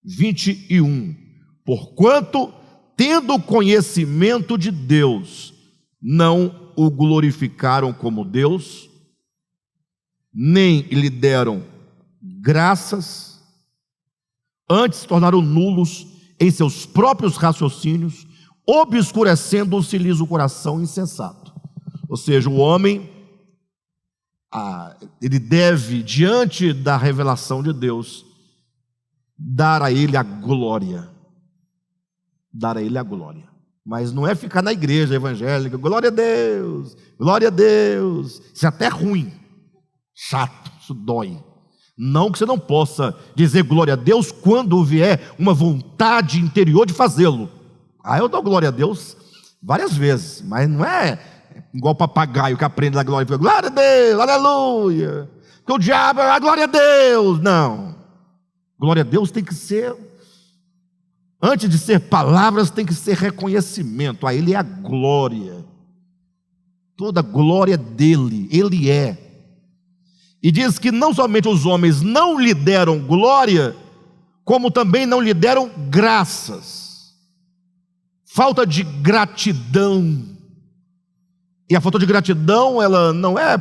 21, porquanto, tendo conhecimento de Deus, não o glorificaram como Deus, nem lhe deram graças, antes se tornaram nulos em seus próprios raciocínios, obscurecendo-se-lhes o coração insensato. Ou seja, o homem, ele deve, diante da revelação de Deus, dar a Ele a glória. Dar a Ele a glória. Mas não é ficar na igreja evangélica, glória a Deus, glória a Deus. Isso é até ruim, chato, isso dói. Não que você não possa dizer glória a Deus quando vier uma vontade interior de fazê-lo. Eu dou glória a Deus várias vezes, mas não é igual papagaio que aprende a glória, glória a Deus, aleluia, porque o diabo é a glória a Deus. Não, glória a Deus tem que ser, antes de ser palavras, tem que ser reconhecimento. A Ele é a glória, toda a glória dele, Ele é. E diz que não somente os homens não lhe deram glória, como também não lhe deram graças. Falta de gratidão. E a falta de gratidão, ela não é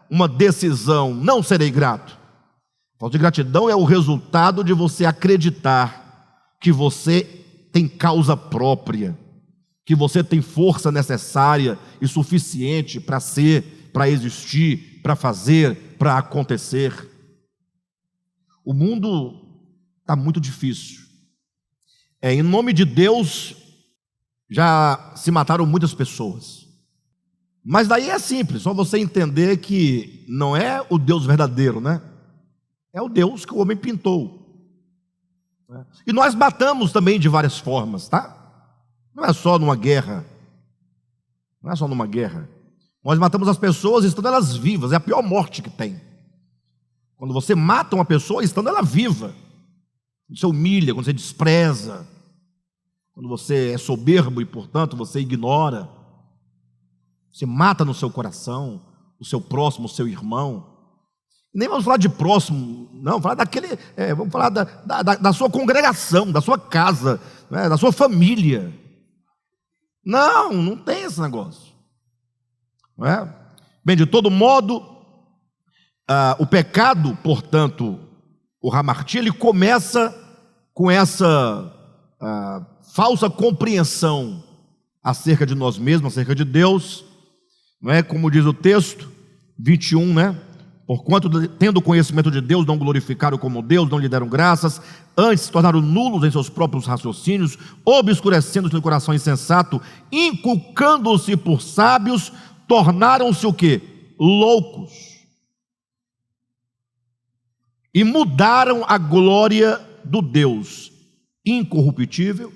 uma decisão, não serei grato. A falta de gratidão é o resultado de você acreditar que você tem causa própria, que você tem força necessária e suficiente para ser, para existir, para fazer, para acontecer. O mundo está muito difícil. Em nome de Deus, já se mataram muitas pessoas. Mas daí é simples, só você entender que não é o Deus verdadeiro, né? É o Deus que o homem pintou. E nós matamos também de várias formas, tá? Não é só numa guerra. Não é só numa guerra. Nós matamos as pessoas estando elas vivas, é a pior morte que tem. Quando você mata uma pessoa estando ela viva, quando você humilha, quando você despreza, quando você é soberbo e, portanto, você ignora, você mata no seu coração o seu próximo, o seu irmão. Nem vamos falar de próximo, não, vamos falar vamos falar da sua congregação, da sua casa, né, da sua família. Não tem esse negócio. Não é? Bem, de todo modo, o pecado, portanto, o hamartia, ele começa com essa falsa compreensão acerca de nós mesmos, acerca de Deus, não é? Como diz o texto 21, né? Porquanto, tendo conhecimento de Deus, não glorificaram como Deus, não lhe deram graças, antes se tornaram nulos em seus próprios raciocínios, obscurecendo-se no coração insensato, inculcando-se por sábios, tornaram-se o quê? Loucos. E mudaram a glória do Deus incorruptível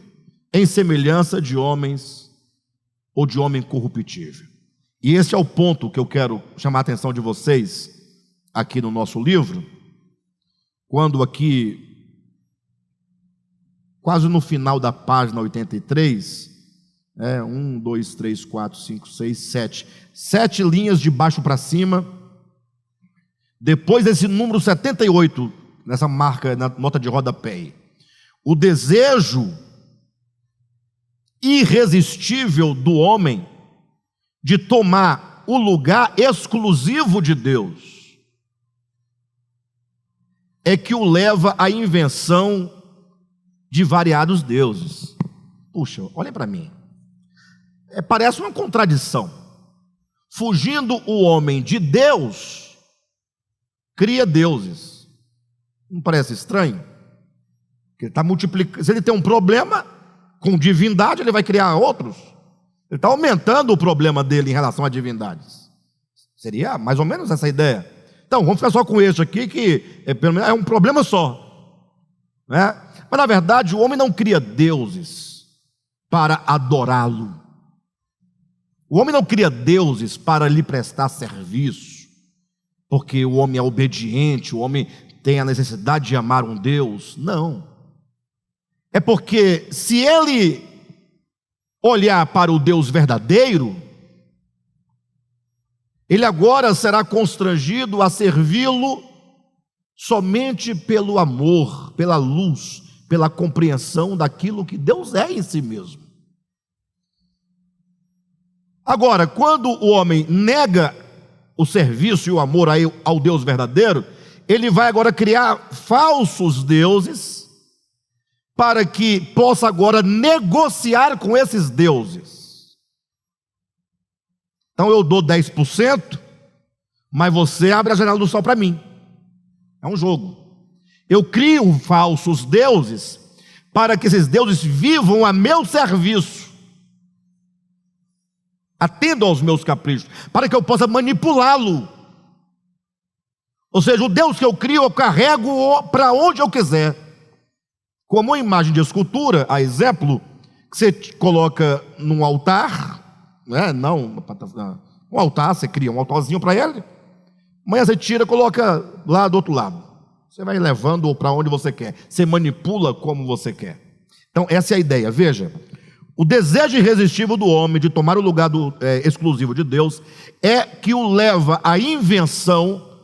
em semelhança de homens ou de homem corruptível. E esse é o ponto que eu quero chamar a atenção de vocês aqui no nosso livro, quando aqui, quase no final da página 83, 1, 2, 3, 4, 5, 6, 7 linhas de baixo para cima, depois desse número 78, nessa marca, na nota de rodapé, o desejo irresistível do homem de tomar o lugar exclusivo de Deus é que o leva à invenção de variados deuses. Puxa, olhem para mim. Parece uma contradição. Fugindo o homem de Deus, cria deuses. Não parece estranho? Porque ele está multiplicando. Se ele tem um problema com divindade, ele vai criar outros. Ele está aumentando o problema dele em relação a divindades. Seria mais ou menos essa ideia. Então, vamos ficar só com este aqui, que pelo menos é um problema só, né? Mas na verdade o homem não cria deuses para adorá-lo. O homem não cria deuses para lhe prestar serviço, porque o homem é obediente, o homem tem a necessidade de amar um Deus. Não. É porque se ele olhar para o Deus verdadeiro, ele agora será constrangido a servi-lo somente pelo amor, pela luz, pela compreensão daquilo que Deus é em si mesmo. Agora, quando o homem nega o serviço e o amor ao Deus verdadeiro, ele vai agora criar falsos deuses para que possa agora negociar com esses deuses. Então eu dou 10%, mas você abre a janela do sol para mim. É um jogo. Eu crio falsos deuses para que esses deuses vivam a meu serviço, atendam aos meus caprichos, para que eu possa manipulá-lo. Ou seja, o Deus que eu crio, eu carrego para onde eu quiser. Como uma imagem de escultura, a exemplo, que você coloca num altar, um altar, você cria um altarzinho para ele, amanhã você tira e coloca lá do outro lado. Você vai levando para onde você quer, você manipula como você quer. Então essa é a ideia. Veja, o desejo irresistível do homem de tomar o lugar exclusivo de Deus é que o leva à invenção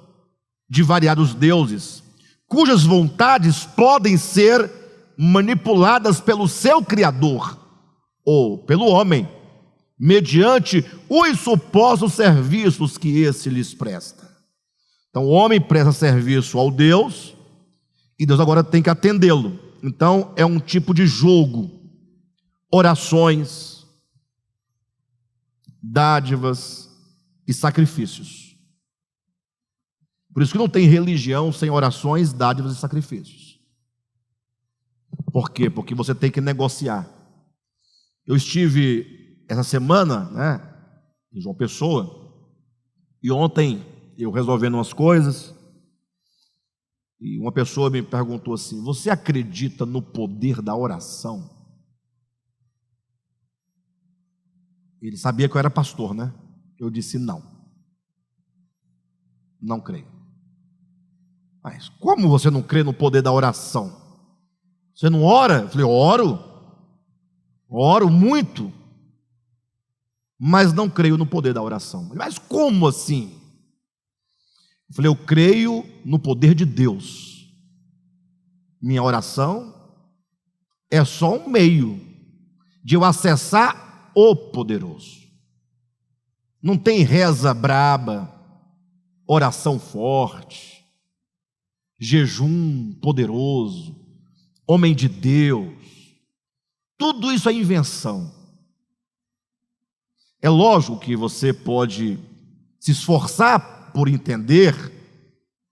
de variados deuses, cujas vontades podem ser manipuladas pelo seu Criador ou pelo homem, mediante os supostos serviços que esse lhes presta. Então o homem presta serviço ao Deus, e Deus agora tem que atendê-lo. Então é um tipo de jogo, orações, dádivas e sacrifícios. Por isso que não tem religião sem orações, dádivas e sacrifícios. Por quê? Porque você tem que negociar. Eu estive essa semana, em João Pessoa, e ontem eu resolvendo umas coisas, e uma pessoa me perguntou assim: você acredita no poder da oração? Ele sabia que eu era pastor, né? Eu disse não creio. Mas como você não crê no poder da oração? Você não ora? Eu falei, oro muito, mas não creio no poder da oração. Mas como assim? Eu falei, eu creio no poder de Deus. Minha oração é só um meio de eu acessar o poderoso. Não tem reza braba, oração forte, jejum poderoso, homem de Deus. Tudo isso é invenção. É lógico que você pode se esforçar por entender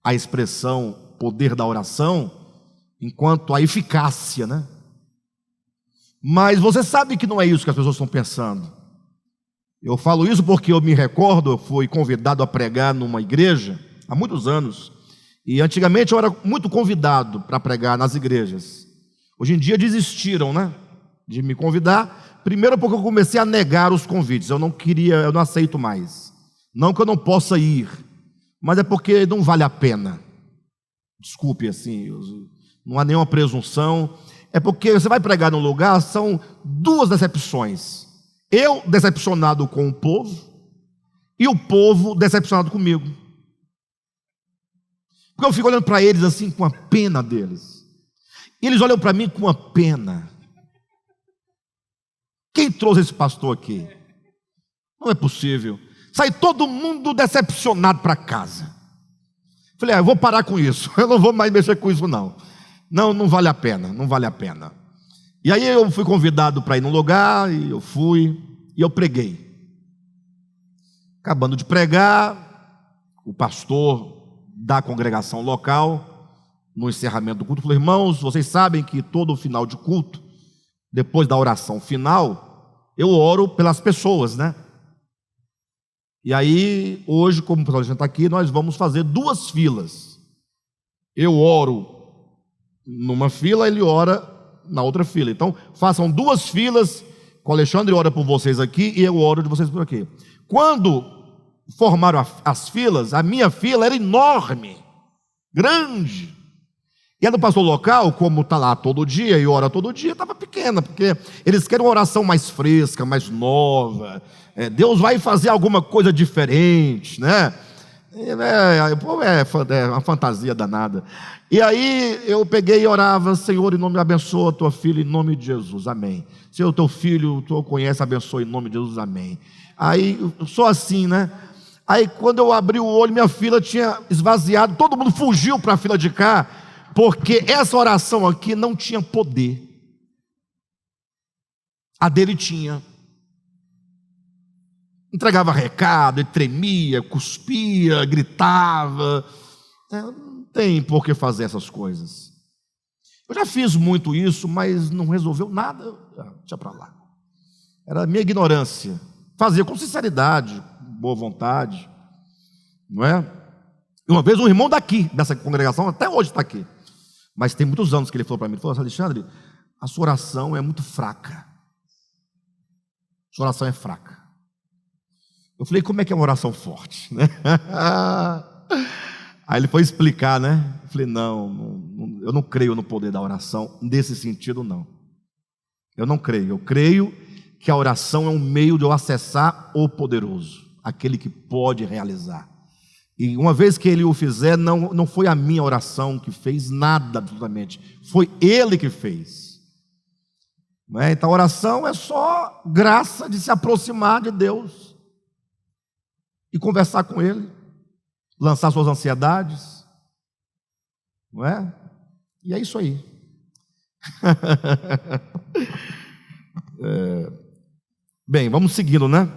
a expressão poder da oração enquanto a eficácia, né? Mas você sabe que não é isso que as pessoas estão pensando. Eu falo isso porque eu me recordo, eu fui convidado a pregar numa igreja há muitos anos, e antigamente eu era muito convidado para pregar nas igrejas. Hoje em dia desistiram, né, de me convidar, primeiro porque eu comecei a negar os convites, eu não aceito mais. Não que eu não possa ir, mas é porque não vale a pena. Desculpe, assim, não há nenhuma presunção. É porque você vai pregar num lugar, são duas decepções. Eu decepcionado com o povo e o povo decepcionado comigo. Porque eu fico olhando para eles assim com a pena deles. E eles olham para mim com uma pena. Quem trouxe esse pastor aqui? Não é possível. Sai todo mundo decepcionado para casa. Falei, eu vou parar com isso. Eu não vou mais mexer com isso não. Não vale a pena, não vale a pena. E aí eu fui convidado para ir num lugar, e eu fui, e eu preguei. Acabando de pregar, o pastor da congregação local, no encerramento do culto, falou, irmãos, vocês sabem que todo final de culto, depois da oração final, eu oro pelas pessoas, né? E aí, hoje, como o pessoal já está aqui, nós vamos fazer duas filas. Eu oro numa fila, ele ora na outra fila. Então, façam duas filas, o Alexandre ora por vocês aqui e eu oro de vocês por aqui. Quando formaram as filas, a minha fila era enorme, grande. E a do pastor local, como está lá todo dia e ora todo dia, estava pequena, porque eles querem uma oração mais fresca, mais nova. Deus vai fazer alguma coisa diferente, né? É uma fantasia danada. E aí eu peguei e orava, Senhor, em nome, abençoa a tua filha em nome de Jesus, amém. Senhor, teu filho, tu o conhece, abençoa em nome de Jesus, amém. Aí, só assim, né? Aí quando eu abri o olho, minha fila tinha esvaziado, todo mundo fugiu para a fila de cá, porque essa oração aqui não tinha poder. A dele tinha. Entregava recado, ele tremia, cuspia, gritava. Não tem por que fazer essas coisas. Eu já fiz muito isso, mas não resolveu nada. Deixa para lá. Era a minha ignorância. Fazia com sinceridade, boa vontade, não é? E uma vez um irmão daqui, dessa congregação, até hoje está aqui, mas tem muitos anos que ele falou para mim, ele falou assim, Alexandre, a sua oração é muito fraca. A sua oração é fraca. Eu falei, como é que é uma oração forte? Né? Aí ele foi explicar, né? Eu falei, não, eu não creio no poder da oração, nesse sentido não. Eu não creio, eu creio que a oração é um meio de eu acessar o poderoso, aquele que pode realizar. E uma vez que ele o fizer, não foi a minha oração que fez nada absolutamente, foi ele que fez. Não é? Então a oração é só graça de se aproximar de Deus e conversar com ele, lançar suas ansiedades, não é? E é isso aí. Bem, vamos seguindo, né?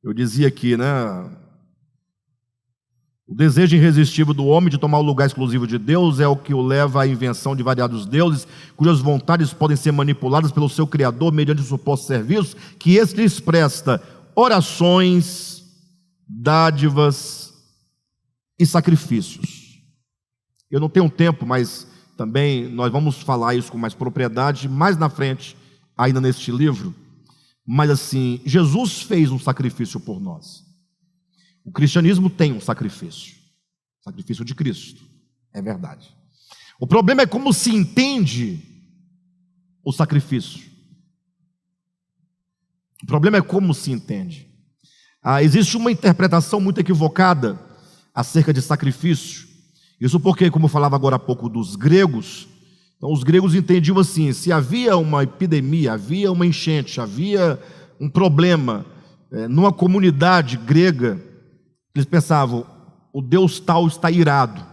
Eu dizia aqui, né? O desejo irresistível do homem de tomar o lugar exclusivo de Deus é o que o leva à invenção de variados deuses, cujas vontades podem ser manipuladas pelo seu Criador mediante o suposto serviço que este lhes presta, orações, dádivas e sacrifícios. Eu não tenho tempo, mas também nós vamos falar isso com mais propriedade mais na frente, ainda neste livro. Mas assim, Jesus fez um sacrifício por nós. O cristianismo tem um sacrifício, sacrifício de Cristo, é verdade. O problema é como se entende o sacrifício. O problema é como se entende. Existe uma interpretação muito equivocada acerca de sacrifício. Isso porque, como eu falava agora há pouco dos gregos, então os gregos entendiam assim: se havia uma epidemia, havia uma enchente, havia um problema numa comunidade grega, eles pensavam: o Deus tal está irado.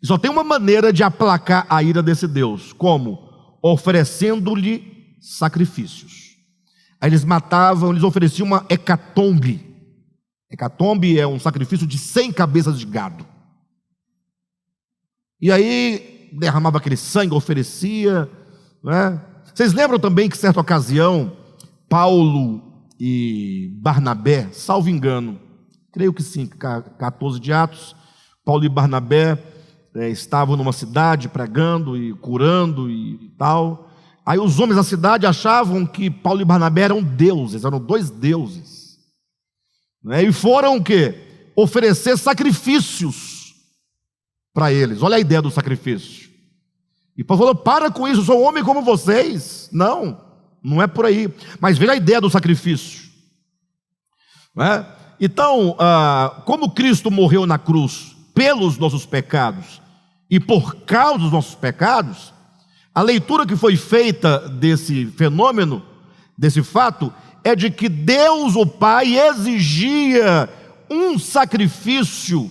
E só tem uma maneira de aplacar a ira desse Deus: como? Oferecendo-lhe sacrifícios. Aí eles matavam, eles ofereciam uma hecatombe. Hecatombe é um sacrifício de 100 cabeças de gado. E aí derramava aquele sangue, oferecia, né? Vocês lembram também que, certa ocasião, Paulo e Barnabé, salvo engano, creio que sim, 14 de Atos, Paulo e Barnabé estavam numa cidade pregando e curando e tal. Aí os homens da cidade achavam que Paulo e Barnabé eram deuses, eram dois deuses, né? E foram o quê? Oferecer sacrifícios para eles. Olha a ideia do sacrifício. E Paulo falou: para com isso, eu sou homem como vocês. Não, não é por aí. Mas veja a ideia do sacrifício, né? Então, como Cristo morreu na cruz pelos nossos pecados e por causa dos nossos pecados, a leitura que foi feita desse fenômeno, desse fato, é de que Deus, o Pai, exigia um sacrifício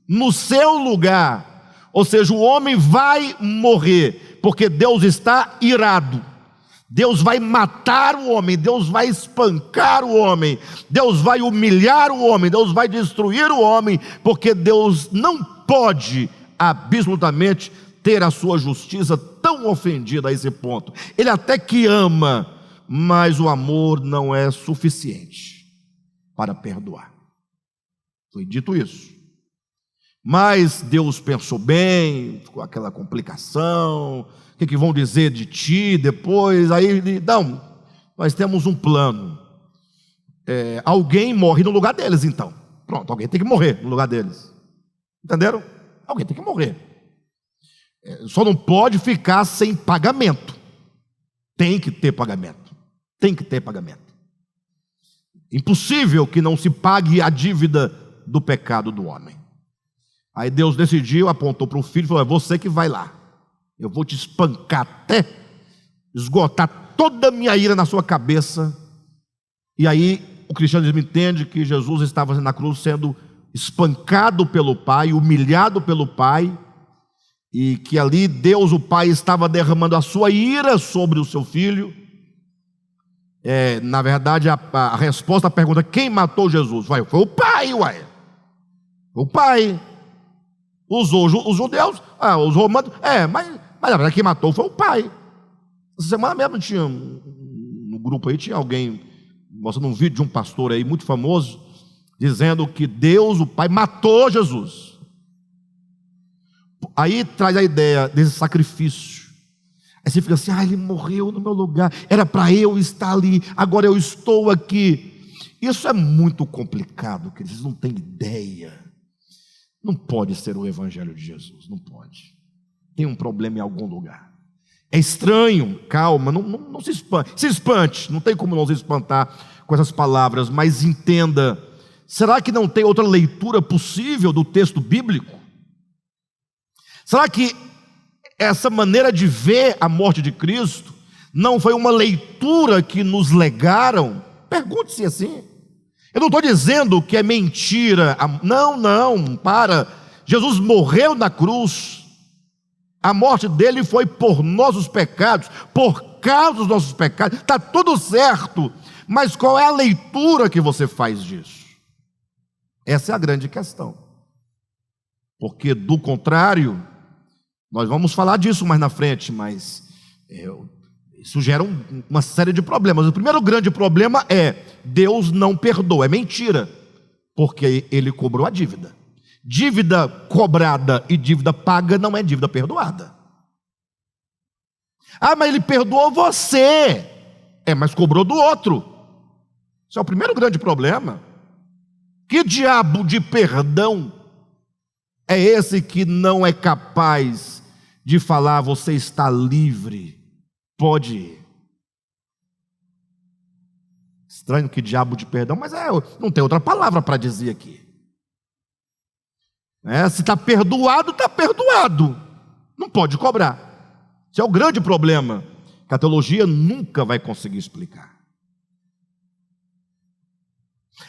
no seu lugar. Ou seja, o homem vai morrer, porque Deus está irado. Deus vai matar o homem, Deus vai espancar o homem, Deus vai humilhar o homem, Deus vai destruir o homem, porque Deus não pode absolutamente ter a sua justiça tão ofendida a esse ponto. Ele até que ama, mas o amor não é suficiente para perdoar. Foi dito isso. Mas Deus pensou bem, ficou aquela complicação: o que vão dizer de ti depois? Aí, não, nós temos um plano. Alguém morre no lugar deles, então. Pronto, alguém tem que morrer no lugar deles. Entenderam? Alguém tem que morrer. Só não pode ficar sem pagamento. Tem que ter pagamento. Tem que ter pagamento. Impossível que não se pague a dívida do pecado do homem. Aí Deus decidiu, apontou para o filho e falou: é você que vai lá. Eu vou te espancar até esgotar toda a minha ira na sua cabeça. E aí o cristianismo entende que Jesus estava na cruz sendo espancado pelo Pai, humilhado pelo Pai, e que ali Deus, o Pai, estava derramando a sua ira sobre o seu filho. Na verdade, a resposta à pergunta: quem matou Jesus? Foi o Pai, ué. O Pai. Os judeus, os romanos, mas na verdade quem matou foi o Pai. Essa semana mesmo tinha, no grupo aí, tinha alguém mostrando um vídeo de um pastor aí muito famoso, dizendo que Deus, o Pai, matou Jesus. Aí traz a ideia desse sacrifício. Aí você fica assim: ele morreu no meu lugar, era para eu estar ali, agora eu estou aqui. Isso é muito complicado, que eles não têm ideia. Não pode ser o evangelho de Jesus, não pode. Tem um problema em algum lugar. É estranho, calma, não se espante. Se espante, não tem como não se espantar com essas palavras, mas entenda: será que não tem outra leitura possível do texto bíblico? Será que essa maneira de ver a morte de Cristo não foi uma leitura que nos legaram? Pergunte-se assim. Eu não estou dizendo que é mentira. Não, para. Jesus morreu na cruz. A morte dele foi por nossos pecados, por causa dos nossos pecados. Está tudo certo. Mas qual é a leitura que você faz disso? Essa é a grande questão. Porque do contrário, nós vamos falar disso mais na frente, mas isso gera uma série de problemas. O primeiro grande problema é: Deus não perdoa. É mentira, porque Ele cobrou a dívida. Dívida cobrada e dívida paga não é dívida perdoada. Mas Ele perdoou você. Mas cobrou do outro. Esse é o primeiro grande problema. Que diabo de perdão é esse que não é capaz de falar: você está livre, pode ir? Estranho, que diabo de perdão, mas não tem outra palavra para dizer aqui. Se está perdoado, está perdoado. Não pode cobrar. Esse é o grande problema que a teologia nunca vai conseguir explicar.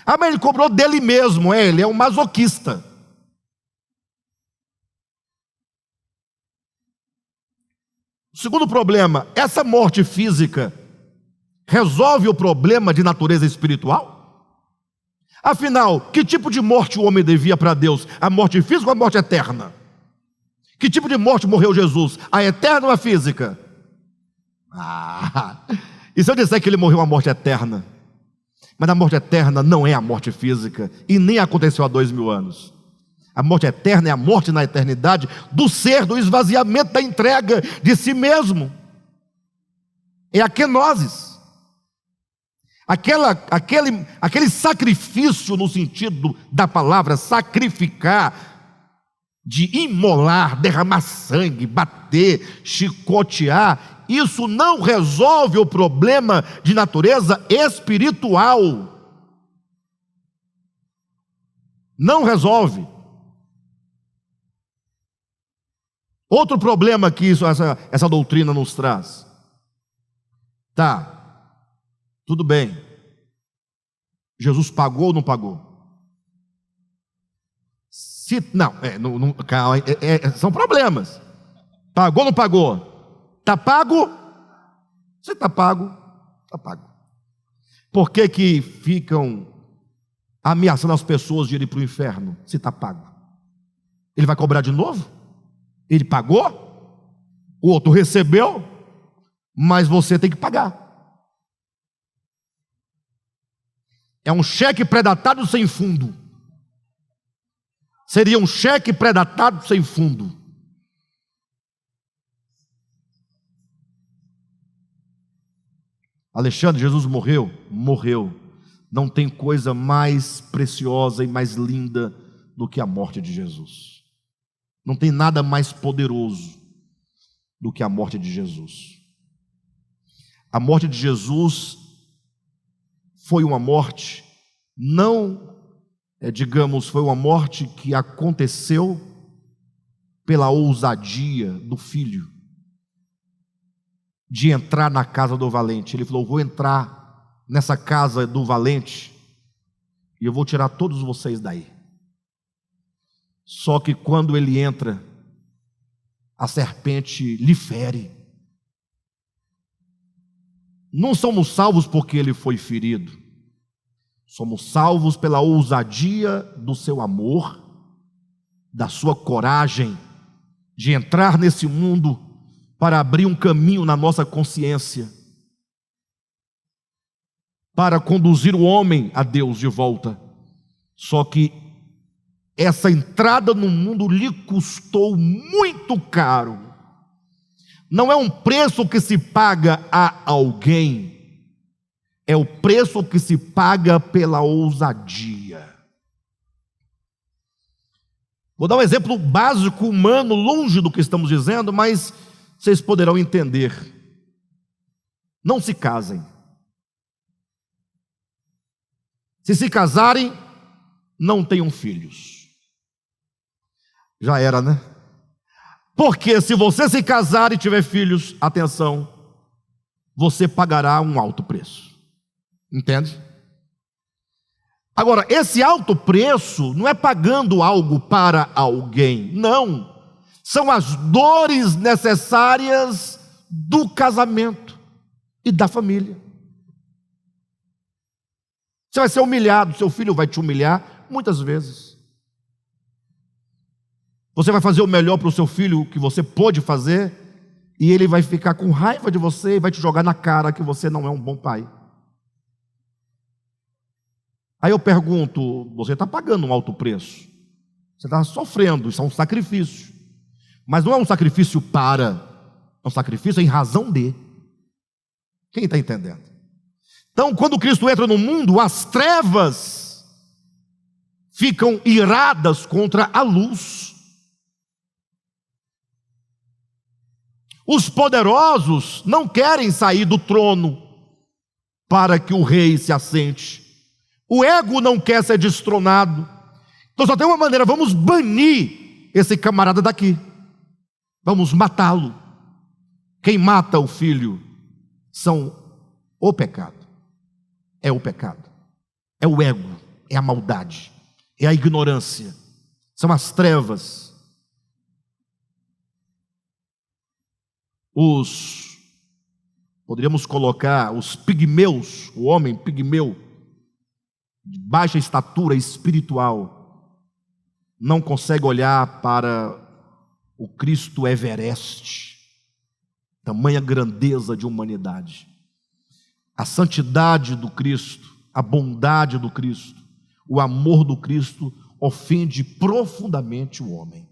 Mas ele cobrou dele mesmo, ele é um masoquista. O segundo problema, essa morte física resolve o problema de natureza espiritual? Afinal, que tipo de morte o homem devia para Deus? A morte física ou a morte eterna? Que tipo de morte morreu Jesus? A eterna ou a física? E se eu disser que ele morreu a morte eterna? Mas a morte eterna não é a morte física, e nem aconteceu há 2000 anos. A morte eterna é a morte na eternidade do ser, do esvaziamento, da entrega de si mesmo. É a kenosis. Aquele sacrifício no sentido da palavra sacrificar, de imolar, derramar sangue, bater, chicotear, isso não resolve o problema de natureza espiritual. Não resolve. Outro problema que essa doutrina nos traz. Tudo bem. Jesus pagou ou não pagou? São problemas. Pagou ou não pagou? Está pago? Se está pago, está pago. Por que ficam ameaçando as pessoas de irem para o inferno, se está pago? Ele vai cobrar de novo? Ele pagou? O outro recebeu? Mas você tem que pagar. É um cheque pré-datado sem fundo. Seria um cheque pré-datado sem fundo. Alexandre, Jesus morreu? Morreu. Não tem coisa mais preciosa e mais linda do que a morte de Jesus. Não tem nada mais poderoso do que a morte de Jesus. A morte de Jesus foi uma morte, foi uma morte que aconteceu pela ousadia do filho de entrar na casa do valente. Ele falou: vou entrar nessa casa do valente e eu vou tirar todos vocês daí. Só que quando ele entra, a serpente lhe fere. Não somos salvos porque ele foi ferido. Somos salvos pela ousadia do seu amor, da sua coragem de entrar nesse mundo para abrir um caminho na nossa consciência, para conduzir o homem a Deus de volta. Só que essa entrada no mundo lhe custou muito caro. Não é um preço que se paga a alguém, é o preço que se paga pela ousadia. Vou dar um exemplo básico, humano, longe do que estamos dizendo, mas vocês poderão entender. Não se casem. Se casarem, não tenham filhos. Já era, né? Porque se você se casar e tiver filhos, atenção, você pagará um alto preço. Entende? Agora, esse alto preço não é pagando algo para alguém, não. São as dores necessárias do casamento e da família. Você vai ser humilhado, seu filho vai te humilhar muitas vezes. Você vai fazer o melhor para o seu filho que você pôde fazer, e ele vai ficar com raiva de você e vai te jogar na cara que você não é um bom pai. Aí eu pergunto: você está pagando um alto preço, você está sofrendo, isso é um sacrifício, mas não é um sacrifício é um sacrifício em razão de. Quem está entendendo? Então, quando Cristo entra no mundo, as trevas ficam iradas contra a luz. Os poderosos não querem sair do trono para que o rei se assente. O ego não quer ser destronado. Então só tem uma maneira: vamos banir esse camarada daqui, vamos matá-lo. Quem mata o filho são o pecado, é o pecado, é o ego, é a maldade, é a ignorância, são as trevas. Poderíamos colocar os pigmeus, o homem pigmeu, de baixa estatura espiritual, não consegue olhar para o Cristo Everest, tamanha grandeza de humanidade, a santidade do Cristo, a bondade do Cristo, o amor do Cristo ofende profundamente o homem.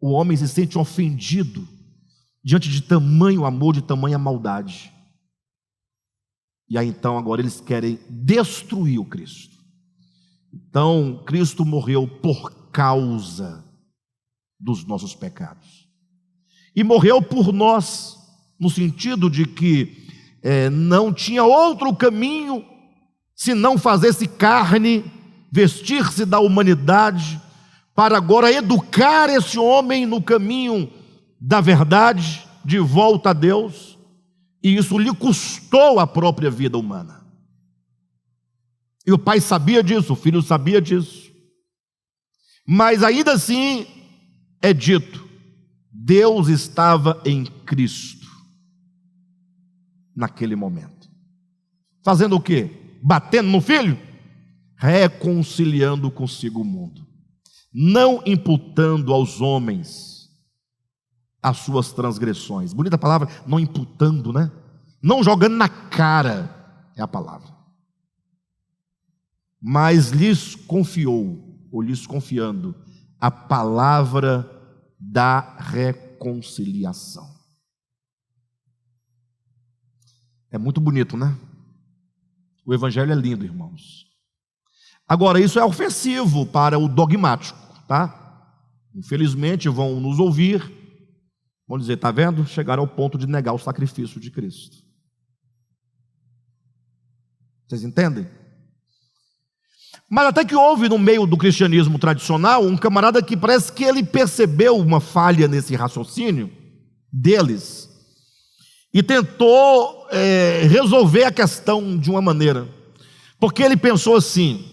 O homem se sente ofendido diante de tamanho amor, de tamanha maldade. E aí então agora eles querem destruir o Cristo. Então Cristo morreu por causa dos nossos pecados. E morreu por nós, no sentido de que não tinha outro caminho senão fazer-se carne, vestir-se da humanidade, para agora educar esse homem no caminho da verdade, de volta a Deus. E isso lhe custou a própria vida humana. E o pai sabia disso, o filho sabia disso. Mas ainda assim é dito: Deus estava em Cristo naquele momento. Fazendo o quê? Batendo no filho? Reconciliando consigo o mundo, não imputando aos homens as suas transgressões. Bonita palavra, não imputando, né? Não jogando na cara, é a palavra. Mas lhes confiou, ou lhes confiando, a palavra da reconciliação. É muito bonito, né? O evangelho é lindo, irmãos. Agora, isso é ofensivo para o dogmático, tá? Infelizmente vão nos ouvir, vão dizer: está vendo? Chegaram ao ponto de negar o sacrifício de Cristo. Vocês entendem? Mas até que houve no meio do cristianismo tradicional um camarada que parece que ele percebeu uma falha nesse raciocínio deles e tentou resolver a questão de uma maneira. Porque ele pensou assim,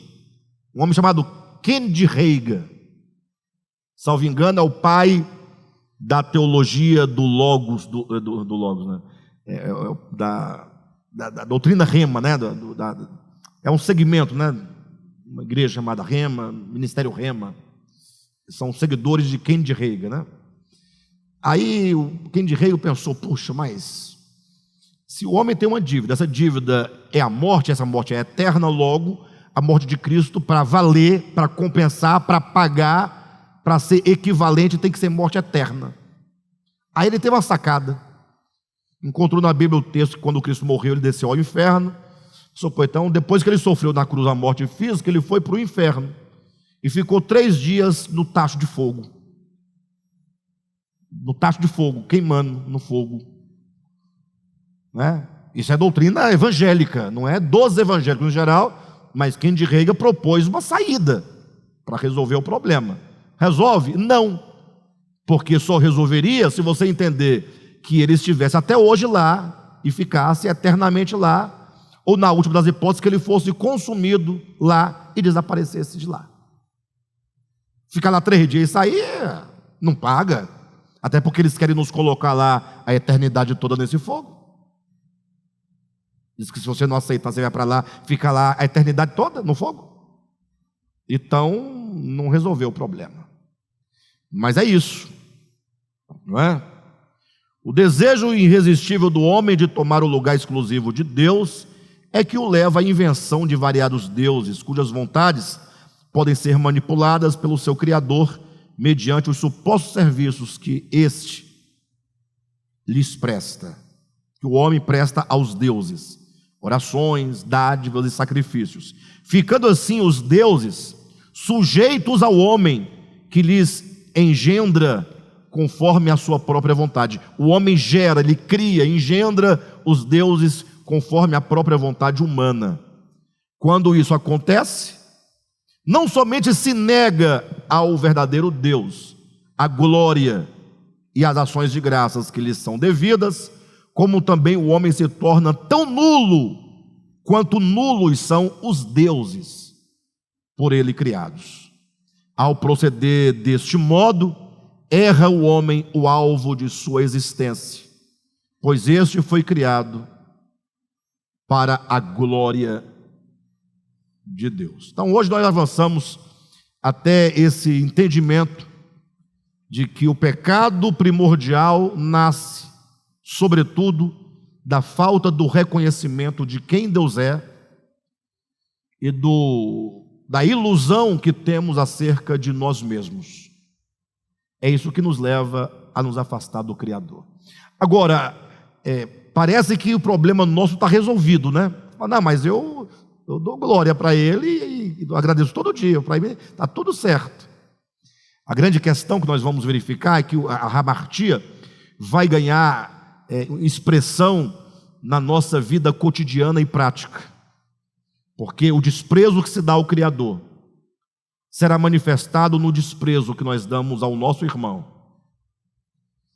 um homem chamado Kennedy Reagan, salvo engano, é o pai da teologia do Logos, do Logos, né? Da doutrina Rema, né? É um segmento, né? Uma igreja chamada Rema, Ministério Rema, são seguidores de Kennedy Reagan, né? Aí o Kennedy Reagan pensou: puxa, mas se o homem tem uma dívida, essa dívida é a morte, essa morte é eterna, logo a morte de Cristo, para valer, para compensar, para pagar, para ser equivalente, tem que ser morte eterna. Aí ele teve uma sacada, encontrou na Bíblia o texto que quando Cristo morreu ele desceu ao inferno. Então, depois que ele sofreu na cruz a morte física, ele foi para o inferno e ficou 3 dias no tacho de fogo. No tacho de fogo, queimando no fogo, né? Isso é doutrina evangélica, não é dos evangélicos em geral, mas Kennedy Reagan propôs uma saída para resolver o problema. Resolve? Não, porque só resolveria se você entender que ele estivesse até hoje lá e ficasse eternamente lá, ou na última das hipóteses, que ele fosse consumido lá e desaparecesse de lá. Ficar lá 3 dias e sair, não paga. Até porque eles querem nos colocar lá a eternidade toda nesse fogo. Diz que se você não aceitar, você vai para lá, fica lá a eternidade toda no fogo. Então, não resolveu o problema. Mas é isso, não é? O desejo irresistível do homem de tomar o lugar exclusivo de Deus é que o leva à invenção de variados deuses, cujas vontades podem ser manipuladas pelo seu Criador mediante os supostos serviços que este lhes presta, que o homem presta aos deuses, orações, dádivas e sacrifícios, ficando assim os deuses sujeitos ao homem que lhes engendra conforme a sua própria vontade. O homem gera, ele cria, engendra os deuses conforme a própria vontade humana. Quando isso acontece, não somente se nega ao verdadeiro Deus, a glória e as ações de graças que lhe são devidas, como também o homem se torna tão nulo quanto nulos são os deuses por ele criados. Ao proceder deste modo, erra o homem o alvo de sua existência, pois este foi criado para a glória de Deus. Então hoje nós avançamos até esse entendimento de que o pecado primordial nasce, sobretudo, da falta do reconhecimento de quem Deus é e da ilusão que temos acerca de nós mesmos. É isso que nos leva a nos afastar do Criador. Agora, parece que o problema nosso está resolvido, né? Não, mas eu dou glória para Ele e agradeço todo dia, para mim está tudo certo. A grande questão que nós vamos verificar é que a hamartia vai ganhar expressão na nossa vida cotidiana e prática, porque o desprezo que se dá ao Criador será manifestado no desprezo que nós damos ao nosso irmão,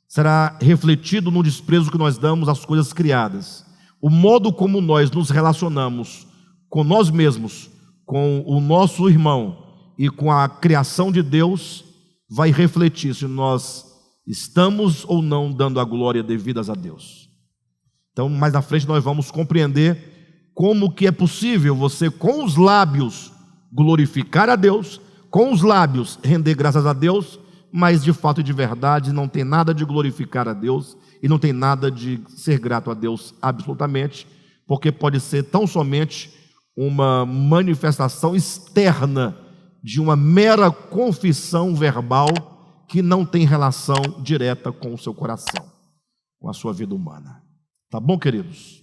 será refletido no desprezo que nós damos às coisas criadas. O modo como nós nos relacionamos com nós mesmos, com o nosso irmão e com a criação de Deus vai refletir se nós estamos ou não dando a glória devidas a Deus. Então, mais na frente nós vamos compreender como que é possível você com os lábios glorificar a Deus, com os lábios render graças a Deus, mas de fato e de verdade não tem nada de glorificar a Deus e não tem nada de ser grato a Deus absolutamente, porque pode ser tão somente uma manifestação externa de uma mera confissão verbal que não tem relação direta com o seu coração, com a sua vida humana. Tá bom, queridos?